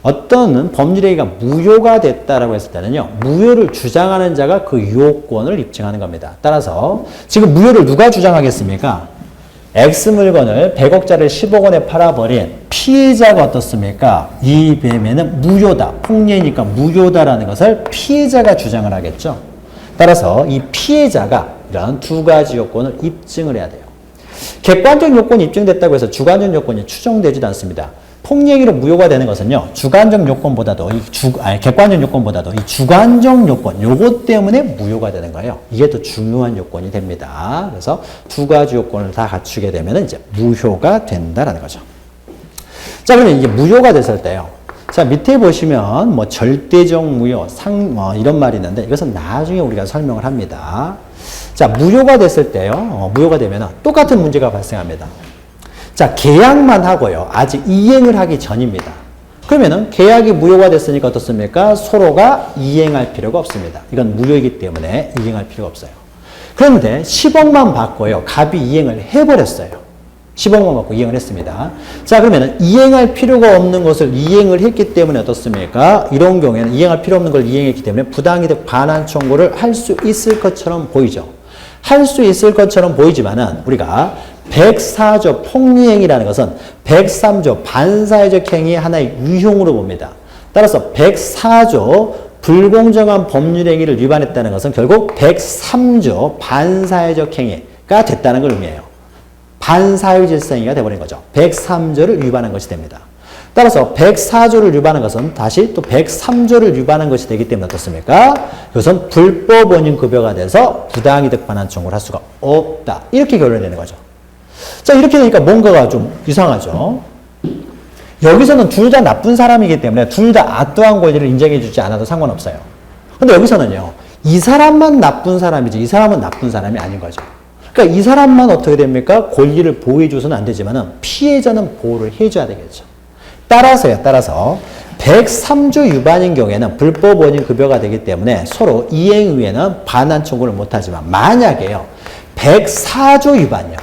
어떤 법률행위가 무효가 됐다라고 했을 때는요. 무효를 주장하는 자가 그 요건을 입증하는 겁니다. 따라서 지금 무효를 누가 주장하겠습니까? X 물건을 100억짜리를 10억 원에 팔아버린 피해자가 어떻습니까? 이 매매는 무효다. 폭리니까 무효다라는 것을 피해자가 주장을 하겠죠. 따라서 이 피해자가 이런 두 가지 요건을 입증을 해야 돼요. 객관적 요건이 입증됐다고 해서 주관적 요건이 추정되지도 않습니다. 폭리행위로 무효가 되는 것은요, 주관적 요건보다도, 객관적 요건보다도 이 주관적 요건, 요것 때문에 무효가 되는 거예요. 이게 더 중요한 요건이 됩니다. 그래서 두 가지 요건을 다 갖추게 되면 이제 무효가 된다라는 거죠. 자, 그러면 이게 무효가 됐을 때요. 자, 밑에 보시면 뭐 절대적 무효, 이런 말이 있는데 이것은 나중에 우리가 설명을 합니다. 자, 무효가 됐을 때요. 무효가 되면 똑같은 문제가 발생합니다. 자, 계약만 하고요. 아직 이행을 하기 전입니다. 그러면은 계약이 무효가 됐으니까 어떻습니까? 서로가 이행할 필요가 없습니다. 이건 무효이기 때문에 이행할 필요가 없어요. 그런데 10억만 받고요. 갑이 이행을 해버렸어요. 10억만 받고 이행을 했습니다. 자, 그러면은 이행할 필요가 없는 것을 이행을 했기 때문에 어떻습니까? 이런 경우에는 이행할 필요 없는 걸 이행했기 때문에 부당이득 반환 청구를 할 수 있을 것처럼 보이죠. 할 수 있을 것처럼 보이지만은 우리가 104조 폭리행위라는 것은 103조 반사회적 행위의 하나의 유형으로 봅니다. 따라서 104조 불공정한 법률행위를 위반했다는 것은 결국 103조 반사회적 행위가 됐다는 걸 의미해요. 반사회질서행위가 되어버린 거죠. 103조를 위반한 것이 됩니다. 따라서 104조를 위반한 것은 다시 또 103조를 위반한 것이 되기 때문에 어떻습니까? 이것은 불법 원인 급여가 돼서 부당이득 반환 청구를 할 수가 없다. 이렇게 결론이 되는 거죠. 자, 이렇게 되니까 뭔가가 좀 이상하죠. 여기서는 둘 다 나쁜 사람이기 때문에 둘 다 아또한 권리를 인정해 주지 않아도 상관없어요. 근데 여기서는요, 이 사람만 나쁜 사람이지 이 사람은 나쁜 사람이 아닌 거죠. 그러니까 이 사람만 어떻게 됩니까? 권리를 보호해 줘서는 안 되지만은 피해자는 보호를 해줘야 되겠죠. 따라서 103조 위반인 경우에는 불법 원인 급여가 되기 때문에 서로 이행 후에는 반환 청구를 못하지만 만약에요, 104조 위반이요.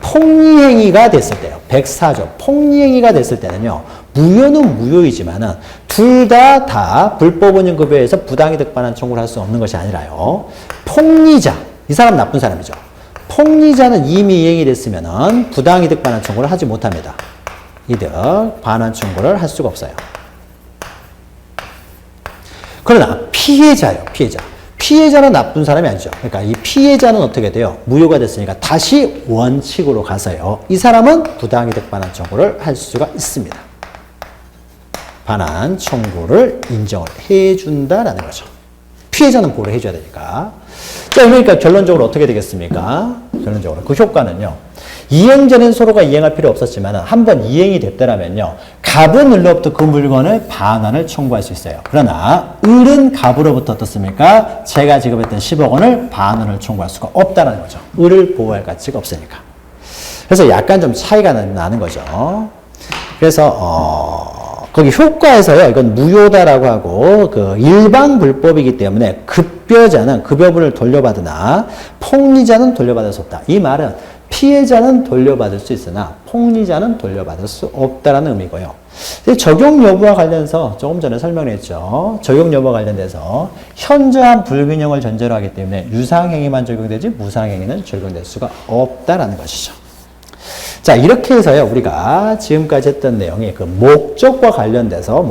폭리행위가 됐을 때요. 104조 폭리행위가 됐을 때는요. 무효는 무효이지만은 둘 다 불법 원인 급여에서 부당이득 반환 청구를 할 수 없는 것이 아니라요. 폭리자, 이 사람 나쁜 사람이죠. 폭리자는 이미 이행이 됐으면은 부당이득 반환 청구를 하지 못합니다. 이득 반환 청구를 할 수가 없어요. 그러나 피해자요. 피해자는 나쁜 사람이 아니죠. 그러니까 이 피해자는 어떻게 돼요? 무효가 됐으니까 다시 원칙으로 가서요. 이 사람은 부당이득 반환 청구를 할 수가 있습니다. 반환 청구를 인정을 해준다라는 거죠. 피해자는 보호를 해줘야 되니까. 자, 그러니까 결론적으로 어떻게 되겠습니까? 결론적으로 그 효과는요. 이행 전엔 서로가 이행할 필요 없었지만 한번 이행이 됐더라면요. 갑은 을로부터 그 물건을 반환을 청구할 수 있어요. 그러나 을은 갑으로부터 어떻습니까? 제가 지급했던 10억 원을 반환을 청구할 수가 없다는 거죠. 을을 보호할 가치가 없으니까. 그래서 약간 좀 차이가 나는 거죠. 그래서 거기 효과에서요. 이건 무효다라고 하고 그 일방 불법이기 때문에 급여자는 급여분을 돌려받으나 폭리자는 돌려받을 수 없다. 이 말은 피해자는 돌려받을 수 있으나 폭리자는 돌려받을 수 없다라는 의미고요. 적용 여부와 관련해서 조금 전에 설명했죠. 적용 여부와 관련돼서 현저한 불균형을 전제로 하기 때문에 유상행위만 적용되지 무상행위는 적용될 수가 없다라는 것이죠. 자, 이렇게 해서요, 우리가 지금까지 했던 내용이 그 목적과 관련돼서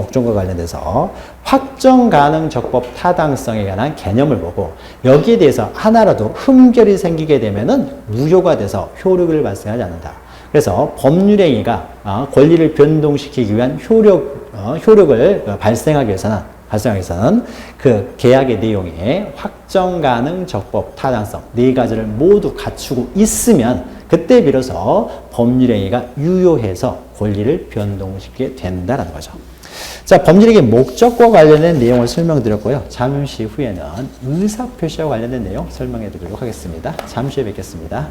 확정 가능 적법 타당성에 관한 개념을 보고 여기에 대해서 하나라도 흠결이 생기게 되면은 무효가 돼서 효력을 발생하지 않는다. 그래서 법률행위가 권리를 변동시키기 위한 효력을 발생하기 위해서는 그 계약의 내용에 확정 가능 적법 타당성 네 가지를 모두 갖추고 있으면 그때 비로소 법률행위가 유효해서 권리를 변동시키게 된다는 거죠. 자, 법률행위 목적과 관련된 내용을 설명드렸고요. 잠시 후에는 의사표시와 관련된 내용 설명해 드리도록 하겠습니다. 잠시 후에 뵙겠습니다.